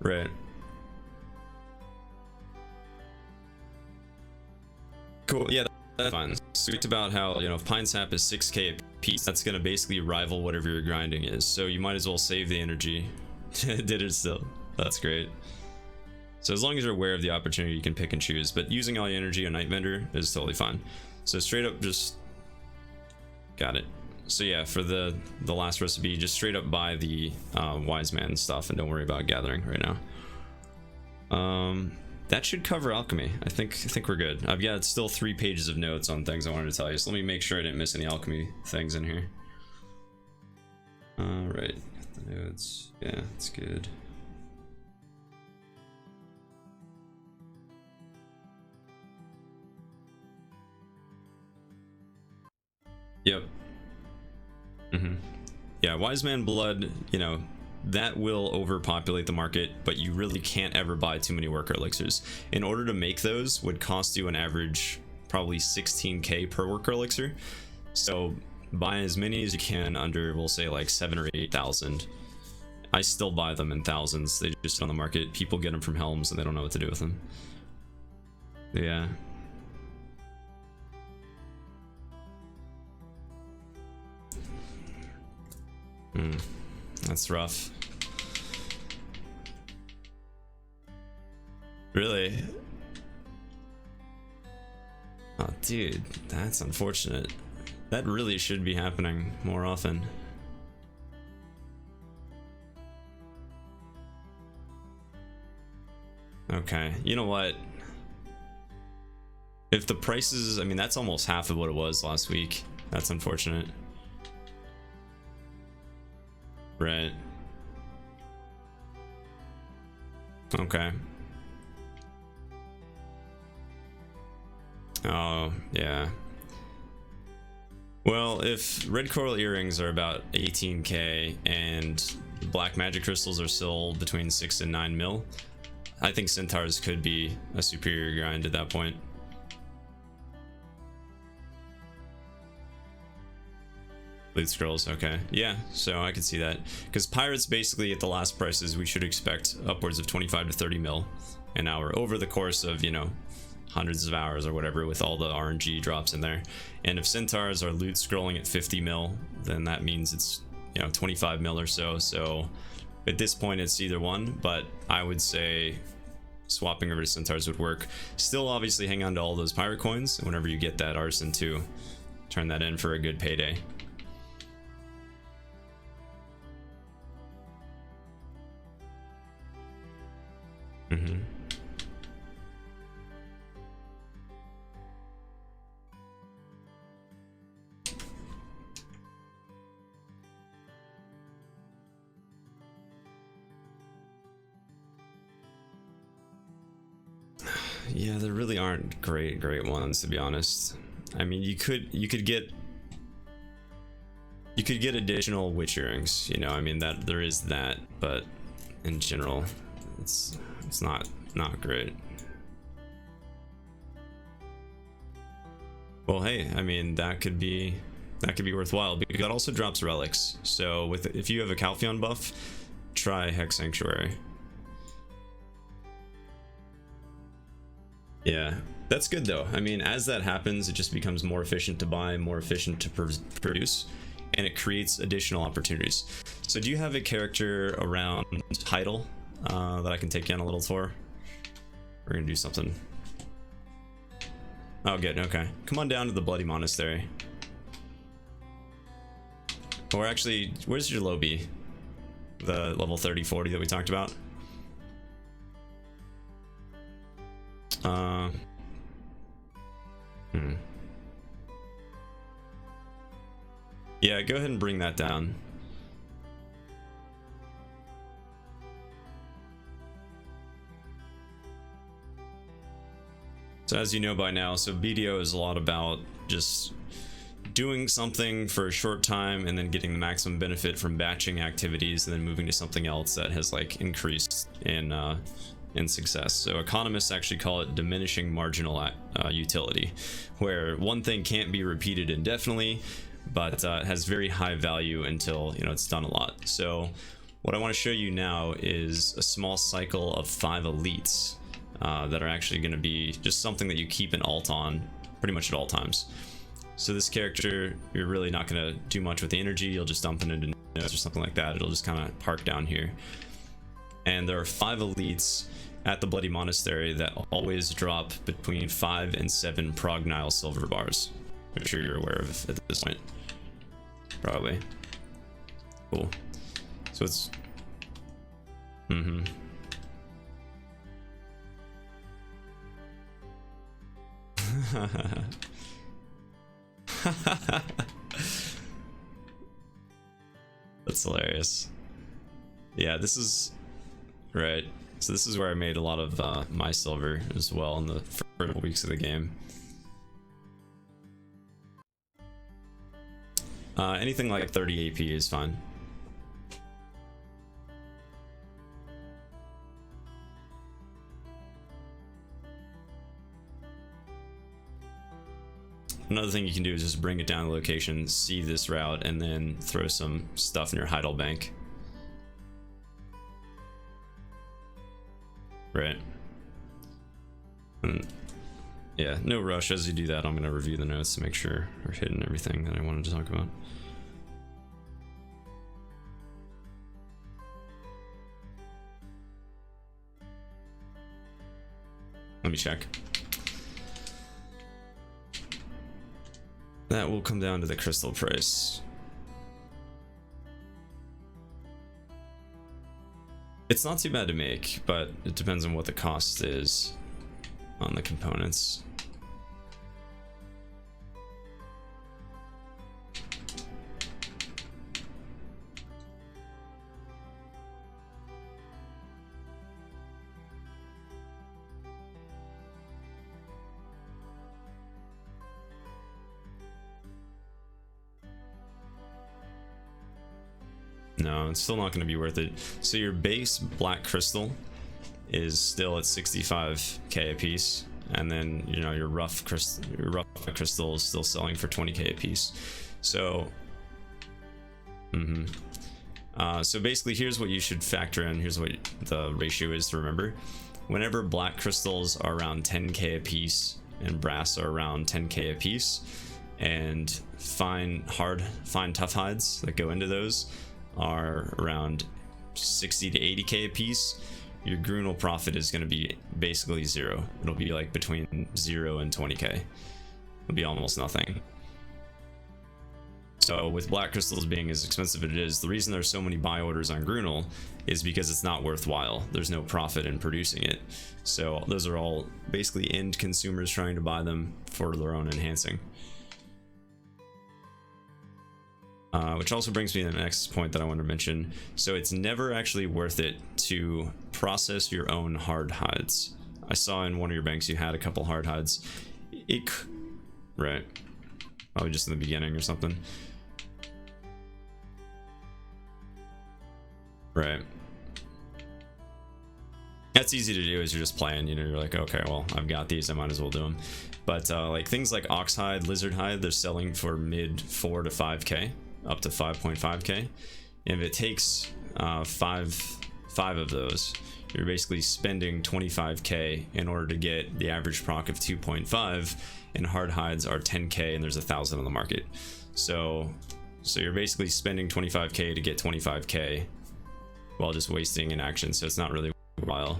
Right. Cool. Yeah, that's fine. So we talked about how, you know, if pine sap is 6k a piece, that's gonna basically rival whatever your grinding is. So you might as well save the energy. Did it still. That's great. So as long as you're aware of the opportunity, you can pick and choose. But using all your energy on Night Vendor is totally fine. So straight up just got it. So yeah, for the last recipe, just straight up buy the wise man stuff and don't worry about gathering right now. That should cover alchemy. I think we're good. I've got still 3 pages of notes on things I wanted to tell you, so let me make sure I didn't miss any alchemy things in here. All right, got the notes. Yeah, it's good. Yep. Yeah, wise man blood, you know, that will overpopulate the market, but you really can't ever buy too many worker elixirs. In order to make those would cost you an average probably 16k per worker elixir. So buy as many as you can under, we'll say like 7 or 8,000. I still buy them in thousands. They just sit on the market. People get them from Helms and they don't know what to do with them. Yeah. That's rough. Really? Oh, dude, that's unfortunate. That really should be happening more often. Okay, you know what? If the prices, I mean, that's almost half of what it was last week. That's unfortunate. Right. Okay. Oh, yeah. Well, if red coral earrings are about 18k and black magic crystals are still between 6 and 9 mil, I think centaurs could be a superior grind at that point. Loot scrolls, okay. Yeah, so I can see that. Because pirates, basically, at the last prices, we should expect upwards of 25 to 30 mil an hour over the course of, you know, hundreds of hours or whatever, with all the RNG drops in there. And if centaurs are loot scrolling at 50 mil, then that means it's, you know, 25 mil or so. So at this point, it's either one, but I would say swapping over to centaurs would work. Still, obviously, hang on to all those pirate coins whenever you get that arson too. Turn that in for a good payday. Yeah, there really aren't great ones, to be honest. I mean, you could get additional witch earrings, you know. I mean, that there is that, but in general, it's not great. Well, hey, I mean, that could be worthwhile, because that also drops relics. So if you have a Calpheon buff, try Hex Sanctuary. Yeah, that's good though. I mean, as that happens, it just becomes more efficient to buy, more efficient to produce, and it creates additional opportunities. So do you have a character around Heidel that I can take you on a little tour? We're gonna do something. Oh, good, okay. Come on down to the Bloody Monastery. Or actually, where's your lobby? The level 30-40 that we talked about? Yeah, go ahead and bring that down. So as you know by now, so BDO is a lot about just doing something for a short time and then getting the maximum benefit from batching activities and then moving to something else that has like increased in success. So economists actually call it diminishing marginal utility, where one thing can't be repeated indefinitely, but it has very high value until, you know, it's done a lot. So what I want to show you now is a small cycle of 5 elites that are actually going to be just something that you keep an alt on pretty much at all times. So this character, you're really not going to do much with the energy. You'll just dump it into nodes or something like that. It'll just kind of park down here. And there are 5 elites at the Bloody Monastery that always drop between 5 and 7 Prognile silver bars. I'm sure you're aware of at this point. Probably. Cool. So it's... That's hilarious. Yeah, this is... Right. So this is where I made a lot of my silver as well in the first weeks of the game. Anything like 30 AP is fine. Another thing you can do is just bring it down the location, see this route, and then throw some stuff in your Heidel bank. Right. And yeah, no rush as you do that. I'm going to review the notes to make sure we're hitting everything that I wanted to talk about. Let me check. That will come down to the crystal price. It's not too bad to make, but it depends on what the cost is on the components. No, it's still not going to be worth it. So your base black crystal is still at 65k a piece, and then you know your rough crystal is still selling for 20k a piece. So, so basically, here's what you should factor in. Here's what the ratio is to remember. Whenever black crystals are around 10k a piece and brass are around 10k a piece, and fine tough hides that go into those are around 60 to 80k a piece, your Grunel profit is going to be basically zero. It'll be like between 0 and 20k. It'll be almost nothing. So with black crystals being as expensive as it is, the reason there's so many buy orders on Grunel is because it's not worthwhile. There's no profit in producing it. So those are all basically end consumers trying to buy them for their own enhancing. Which also brings me to the next point that I want to mention. So it's never actually worth it to process your own hard hides. I saw in one of your banks you had a couple hard hides. Right. Probably just in the beginning or something. Right. That's easy to do as you're just playing, you know, you're like, okay, well, I've got these, I might as well do them. But like things like ox hide, lizard hide, they're selling for mid 4 to 5k, up to 5.5k. And if it takes five of those, you're basically spending 25k in order to get the average proc of 2.5, and hard hides are 10k, and there's 1,000 on the market. So you're basically spending 25k to get 25k while just wasting an action, so it's not really worthwhile.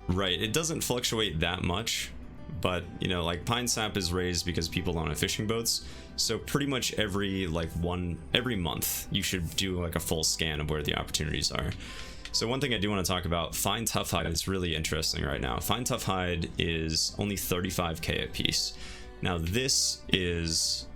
Right, it doesn't fluctuate that much, but you know, like pine sap is raised because people don't have fishing boats, so pretty much every month you should do like a full scan of where the opportunities are. So one thing I do want to talk about, fine tough hide is really interesting right now. Fine tough hide is only 35k a piece. Now this is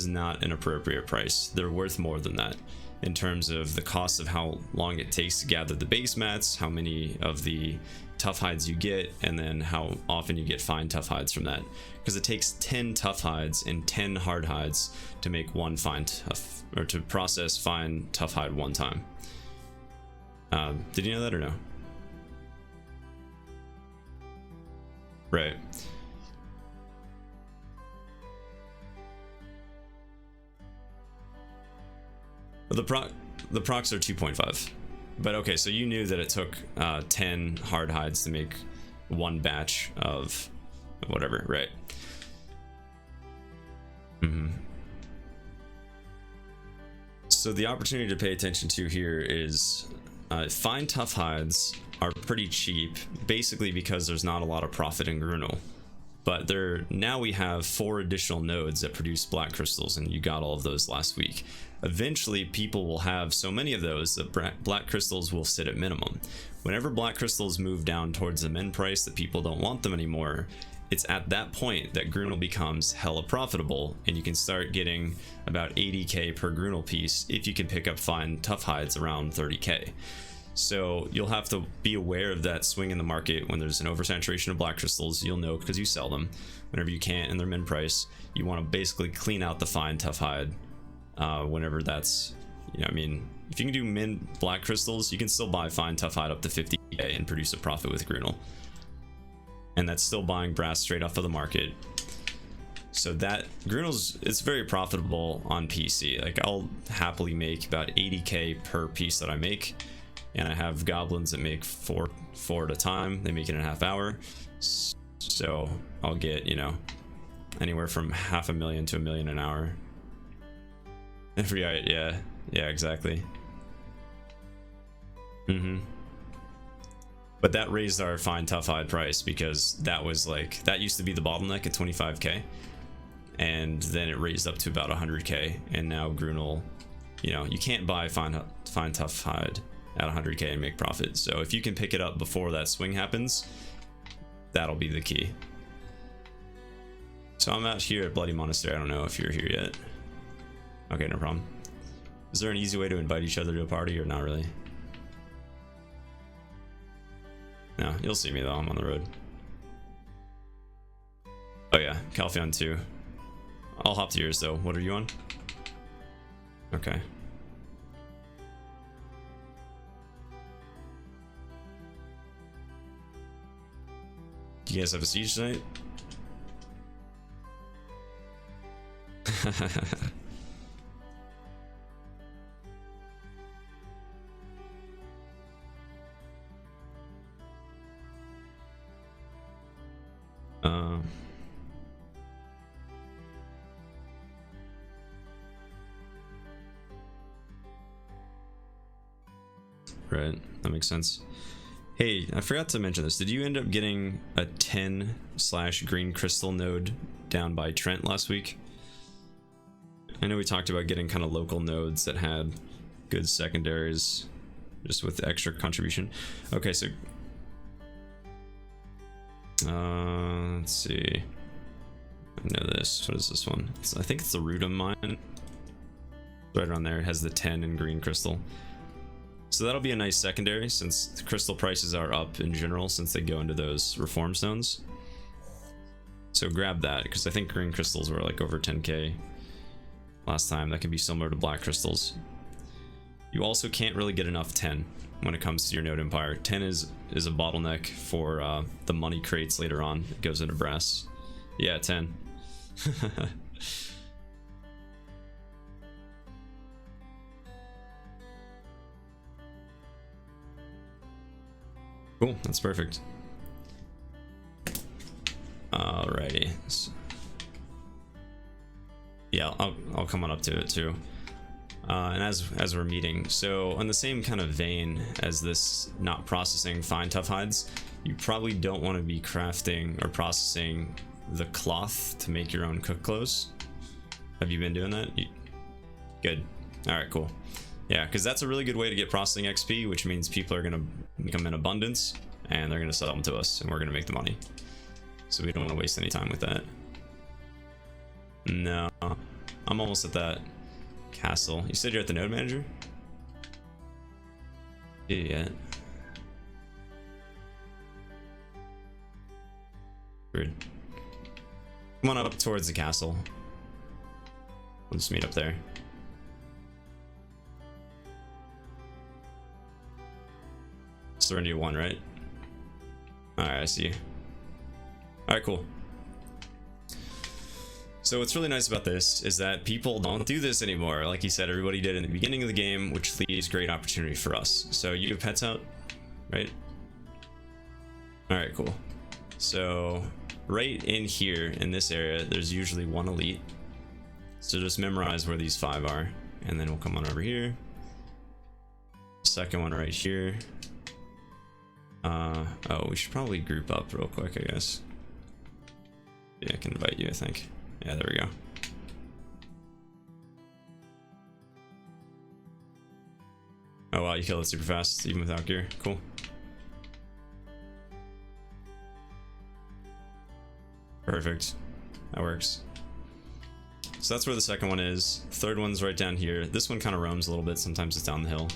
not an appropriate price. They're worth more than that in terms of the cost of how long it takes to gather the base mats, how many of the tough hides you get, and then how often you get fine tough hides from that. Because it takes 10 tough hides and 10 hard hides to make one fine tough, or to process fine tough hide one time. Did you know that or no? Right. The procs are 2.5. But okay, so you knew that it took 10 hard hides to make one batch of whatever, right? So the opportunity to pay attention to here is fine tough hides are pretty cheap, basically because there's not a lot of profit in Grunel. But now we have 4 additional nodes that produce black crystals, and you got all of those last week. Eventually people will have so many of those that black crystals will sit at minimum. Whenever black crystals move down towards the min price that people don't want them anymore, it's at that point that Grunel becomes hella profitable, and you can start getting about 80k per Grunel piece if you can pick up fine tough hides around 30k. So you'll have to be aware of that swing in the market. When there's an oversaturation of black crystals, you'll know because you sell them. Whenever you can't and they're min price, you want to basically clean out the fine tough hide. Whenever that's, you know, I mean, if you can do min black crystals, you can still buy fine tough hide up to 50k and produce a profit with Grunel. And that's still buying brass straight off of the market. So that it's very profitable on PC. Like I'll happily make about 80k per piece that I make. And I have goblins that make four at a time. They make it in a half hour. So I'll get, you know, anywhere from $500,000 to $1 million an hour. Yeah, exactly. But that raised our fine tough hide price, because that used to be the bottleneck at 25k, and then it raised up to about 100k, and now Grunel, you know, you can't buy fine tough hide at 100k and make profit. So if you can pick it up before that swing happens, that'll be the key. So I'm out here at Bloody Monastery. I don't know if you're here yet. Okay, no problem. Is there an easy way to invite each other to a party, or not really? No, you'll see me though. I'm on the road. Oh yeah, Calpheon 2. I'll hop to yours though. What are you on? Okay. Do you guys have a siege tonight? Right, that makes sense. Hey, I forgot to mention this. Did you end up getting a 10/green crystal node down by Trent last week? I know we talked about getting kind of local nodes that had good secondaries, just with extra contribution. Okay, so let's see. I know this. What is this one? I think it's the Rudum mine. Right around there. It has the 10 and green crystal. So that'll be a nice secondary, since the crystal prices are up in general since they go into those reform stones. So grab that, because I think green crystals were like over 10k last time. That can be similar to black crystals. You also can't really get enough 10 when it comes to your node empire. 10 is a bottleneck for the money crates later on. It goes into brass. Yeah, 10. Cool, that's perfect. Alrighty. Yeah, I'll come on up to it too. And as we're meeting, so on the same kind of vein as this not processing fine tough hides, you probably don't want to be crafting or processing the cloth to make your own cook clothes. Have you been doing that? Good. All right, cool. Yeah, because that's a really good way to get processing XP, which means people are going to come in abundance and they're going to sell them to us and we're going to make the money. So we don't want to waste any time with that. No, I'm almost at that castle. You said you're at the node manager? Yeah. Weird. Come on up towards the castle. We'll just meet up there. Serenity 1, right? Alright, I see you. Alright, cool. So what's really nice about this is that people don't do this anymore. Like you said, everybody did in the beginning of the game, which leaves great opportunity for us. So you have pets out, right? Alright, cool. So right in here in this area, there's usually one elite. So just memorize where these 5 are, and then we'll come on over here. Second one right here. Oh, we should probably group up real quick, I guess. Yeah, I can invite you, I think. Yeah, there we go. Oh wow, you killed it super fast, even without gear. Cool. Perfect. That works. So that's where the second one is. Third one's right down here. This one kind of roams a little bit. Sometimes it's down the hill.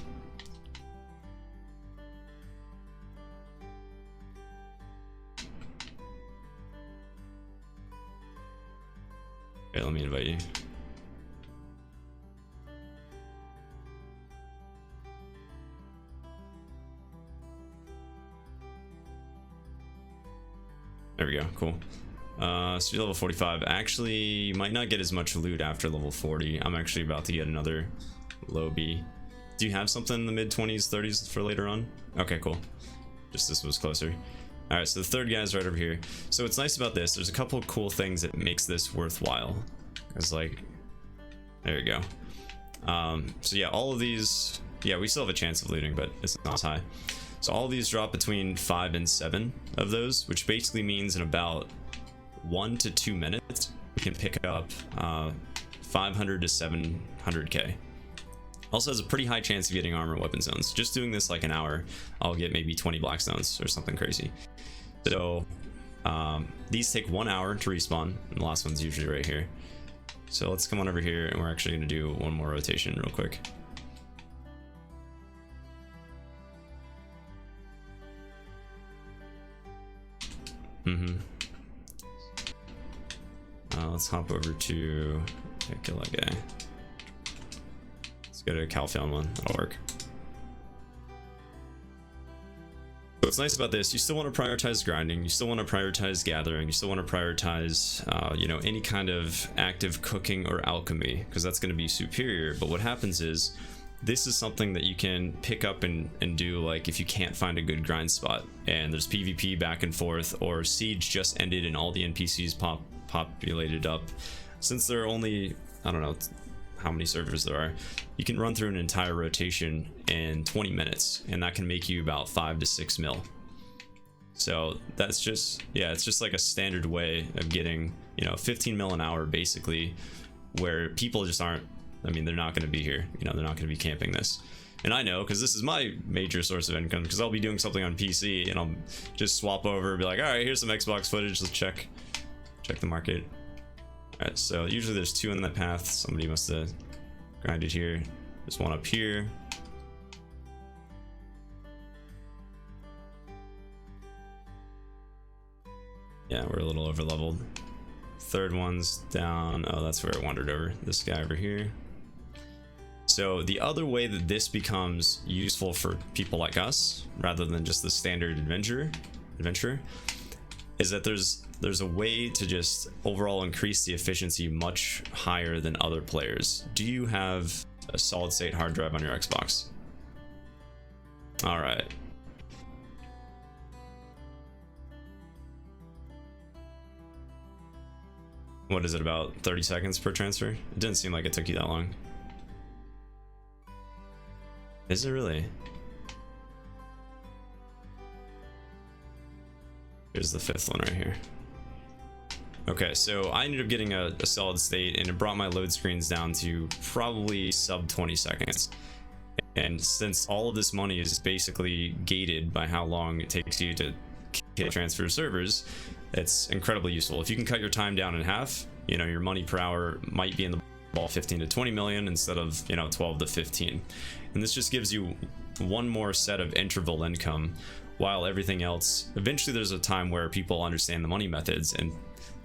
Okay, let me invite you. There we go, cool. So you're level 45. Actually, you might not get as much loot after level 40. I'm actually about to get another low B. Do you have something in the mid 20s, 30s for later on? Okay, cool. Just this was closer. All right, so the third guy's right over here. So what's nice about this, there's a couple of cool things that makes this worthwhile. It's like, there you go. So yeah, all of these, yeah, we still have a chance of looting, but it's not as high. So all of these drop between 5 and 7 of those, which basically means in about 1 to 2 minutes, we can pick up 500 to 700k. Also has a pretty high chance of getting armor weapon zones. Just doing this like an hour, I'll get maybe 20 black stones or something crazy. So these take 1 hour to respawn, and the last one's usually right here. So let's come on over here, and we're actually going to do one more rotation real quick. Let's hop over to kill that guy. Let's go to a Calphalon one. That'll work. What's nice about this, you still want to prioritize grinding, you still want to prioritize gathering, you still want to prioritize you know, any kind of active cooking or alchemy, because that's going to be superior. But what happens is, this is something that you can pick up and do, like if you can't find a good grind spot and there's PvP back and forth, or siege just ended and all the NPCs populated up. Since there are only, I don't know how many servers there are, you can run through an entire rotation in 20 minutes, and that can make you about 5 to 6 mil. So that's just, yeah, it's just like a standard way of getting, you know, 15 mil an hour basically where people just aren't, I mean, they're not going to be here, you know, they're not going to be camping this. And I know, because this is my major source of income, because I'll be doing something on PC and I'll just swap over and be like, all right, here's some Xbox footage, let's check the market. All right, so usually there's 2 in that path. Somebody must have grinded here. There's 1 up here. Yeah, we're a little over leveled. 3rd one's down. Oh, that's where it wandered over. This guy over here. So the other way that this becomes useful for people like us, rather than just the standard adventurer, is that there's a way to just overall increase the efficiency much higher than other players. Do you have a solid state hard drive on your Xbox? All right. What is it, about 30 seconds per transfer? It didn't seem like it took you that long. Is it really? Here's the 5th one right here. Okay, so I ended up getting a solid state, and it brought my load screens down to probably sub 20 seconds. And since all of this money is basically gated by how long it takes you to transfer servers, it's incredibly useful. If you can cut your time down in half, you know, your money per hour might be in the ball 15 to 20 million instead of, you know, 12 to 15. And this just gives you one more set of interval income, while everything else, eventually there's a time where people understand the money methods, and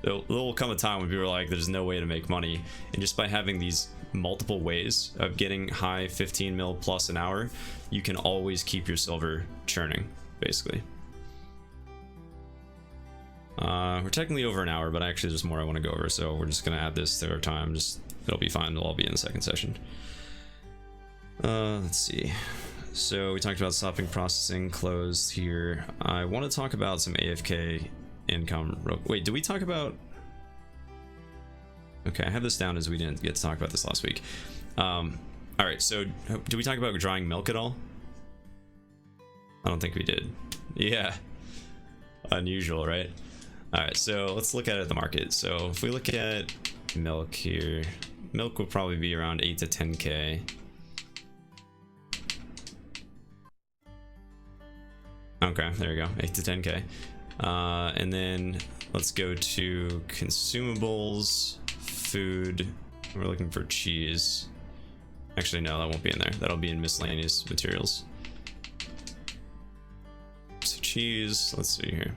there will come a time when people are like, there's no way to make money. And just by having these multiple ways of getting high 15 mil plus an hour, you can always keep your silver churning, basically. We're technically over an hour, but actually there's more I want to go over, so we're just gonna add this to our time. It'll be fine. It'll all be in the second session. Let's see. So we talked about stopping processing, closed here. I want to talk about some AFK income. Wait, did we talk about? Okay, I have this down as we didn't get to talk about this last week. All right, so did we talk about drying milk at all? I don't think we did. Yeah, unusual, right? All right, so let's look at the market. So if we look at milk here, milk will probably be around 8 to 10k. Okay, there we go, 8 to 10k. And then let's go to consumables, food. We're looking for cheese. Actually, no, that won't be in there. That'll be in miscellaneous materials. So cheese, let's see here.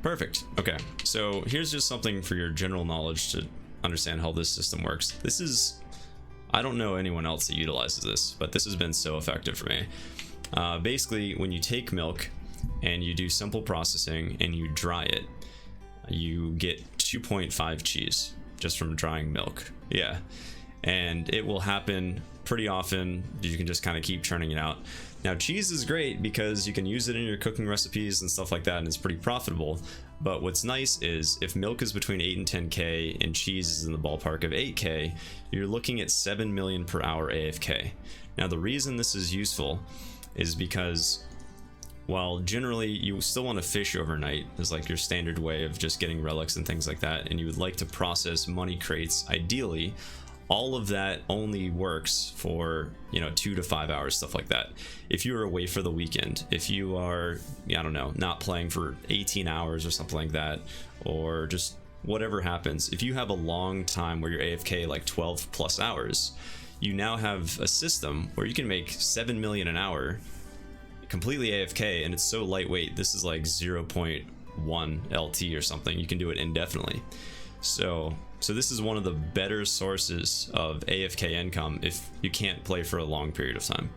Perfect. Okay, so here's just something for your general knowledge to understand how this system works. This is, I don't know anyone else that utilizes this, but this has been so effective for me. Basically, when you take milk and you do simple processing and you dry it, you get 2.5 cheese just from drying milk. Yeah, and it will happen pretty often. You can just kind of keep churning it out. Now, cheese is great because you can use it in your cooking recipes and stuff like that, and it's pretty profitable. But what's nice is if milk is between 8 and 10k and cheese is in the ballpark of 8k, you're looking at 7 million per hour AFK. Now, the reason this is useful is because while generally you still want to fish overnight is like your standard way of just getting relics and things like that, and you would like to process money crates ideally, all of that only works for, you know, 2 to 5 hours, stuff like that. If you're away for the weekend, if you are, I don't know, not playing for 18 hours or something like that, or just whatever happens, if you have a long time where you're AFK like 12 plus hours, you now have a system where you can make 7 million an hour completely AFK, and it's so lightweight. This is like 0.1 LT or something. You can do it indefinitely. So this is one of the better sources of AFK income if you can't play for a long period of time.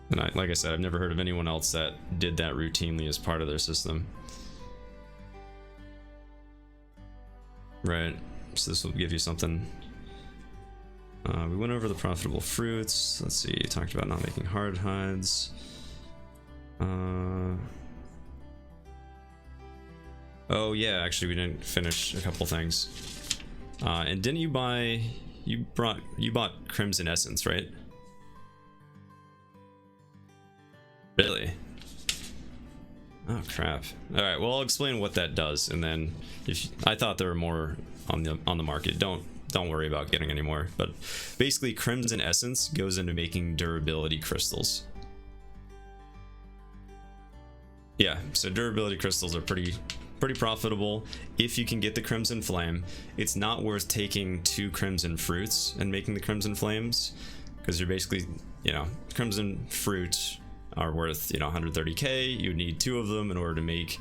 And like I said, I've never heard of anyone else that did that routinely as part of their system. Right, so this will give you something. We went over the profitable fruits. Let's see, talked about not making hard hides. Oh yeah, actually we didn't finish a couple things. And didn't you buy, you bought Crimson Essence, right? Really? Oh crap. All right, well, I'll explain what that does, and then if I thought there were more on the market, don't worry about getting any more. But basically, Crimson Essence goes into making durability crystals. Yeah, so durability crystals are pretty profitable if you can get the Crimson Flame. It's not worth taking 2 Crimson Fruits and making the Crimson Flames, because you're basically, you know, Crimson Fruit are worth, you know, 130k. You need 2 of them in order to make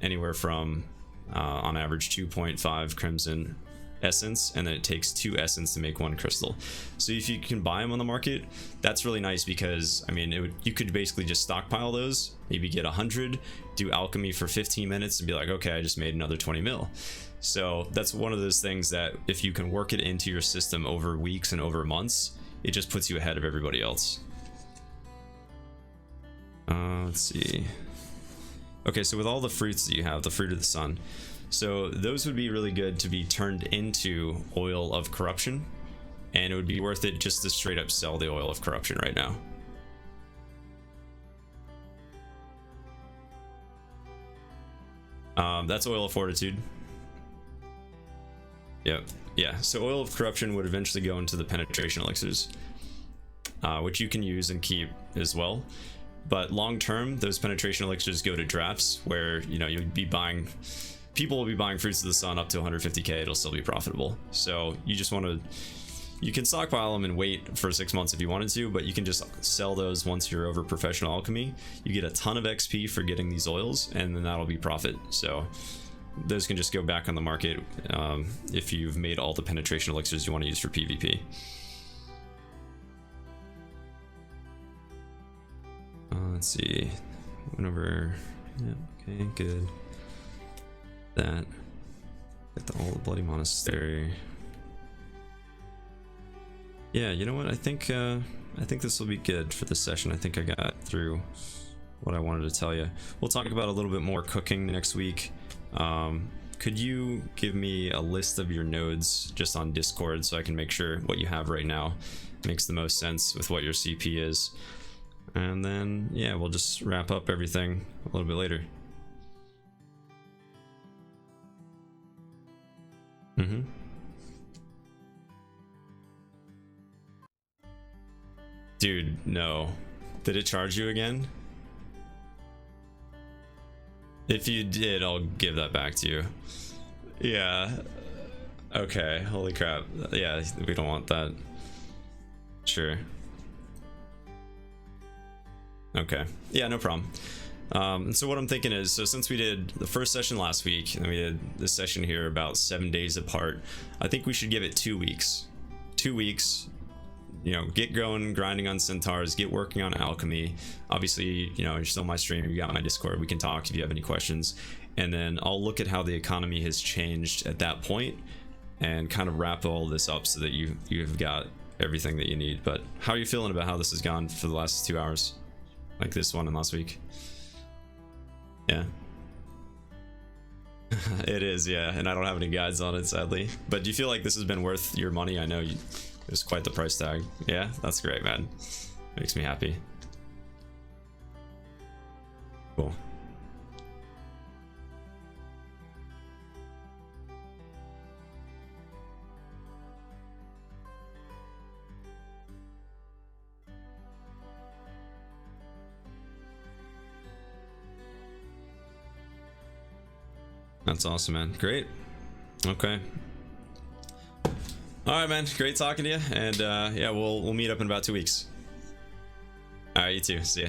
anywhere from on average 2.5 Crimson Essence, and then it takes 2 Essence to make 1 crystal. So if you can buy them on the market, that's really nice, because I mean, you could basically just stockpile those, maybe get 100, do alchemy for 15 minutes and be like, okay, I just made another 20 mil. So that's one of those things that if you can work it into your system over weeks and over months, it just puts you ahead of everybody else. Let's see. Okay, so with all the fruits that you have, the fruit of the sun, so those would be really good to be turned into oil of corruption, and it would be worth it just to straight up sell the oil of corruption right now. That's oil of fortitude. Yep. Yeah, so oil of corruption would eventually go into the penetration elixirs, which you can use and keep as well. But long term, those penetration elixirs go to drafts, where, you know, you'd be buying, people will be buying fruits of the sun up to 150k. It'll still be profitable. So you just want to, you can stockpile them and wait for 6 months if you wanted to, but you can just sell those once you're over professional alchemy. You get a ton of XP for getting these oils, and then that'll be profit. So those can just go back on the market if you've made all the penetration elixirs you want to use for PvP. Let's see. Went over. Yep. Okay. Good. That. Get all the bloody monastery. Yeah. You know what? I think this will be good for this session. I think I got through what I wanted to tell you. We'll talk about a little bit more cooking next week. Could you give me a list of your nodes just on Discord so I can make sure what you have right now makes the most sense with what your CP is? And then, yeah, we'll just wrap up everything a little bit later. Dude, no. Did it charge you again? If you did, I'll give that back to you. Yeah. Okay, holy crap. Yeah, we don't want that. Sure. Okay, yeah, no problem. And so what I'm thinking is, so since we did the first session last week, and we did this session here about 7 days apart, I think we should give it 2 weeks. 2 weeks, you know, get going, grinding on centaurs, get working on alchemy. Obviously, you know, you're still on my stream, you got my Discord, we can talk if you have any questions. And then I'll look at how the economy has changed at that point and kind of wrap all this up so that you've got everything that you need. But how are you feeling about how this has gone for the last 2 hours? Like this one and last week? Yeah. It is, yeah, and I don't have any guides on it, sadly. But do you feel like this has been worth your money? I know it was quite the price tag. Yeah, that's great, man. Makes me happy. Cool. That's awesome, man. Great. Okay. All right, man. Great talking to you. And yeah, we'll meet up in about 2 weeks. All right, you too. See ya.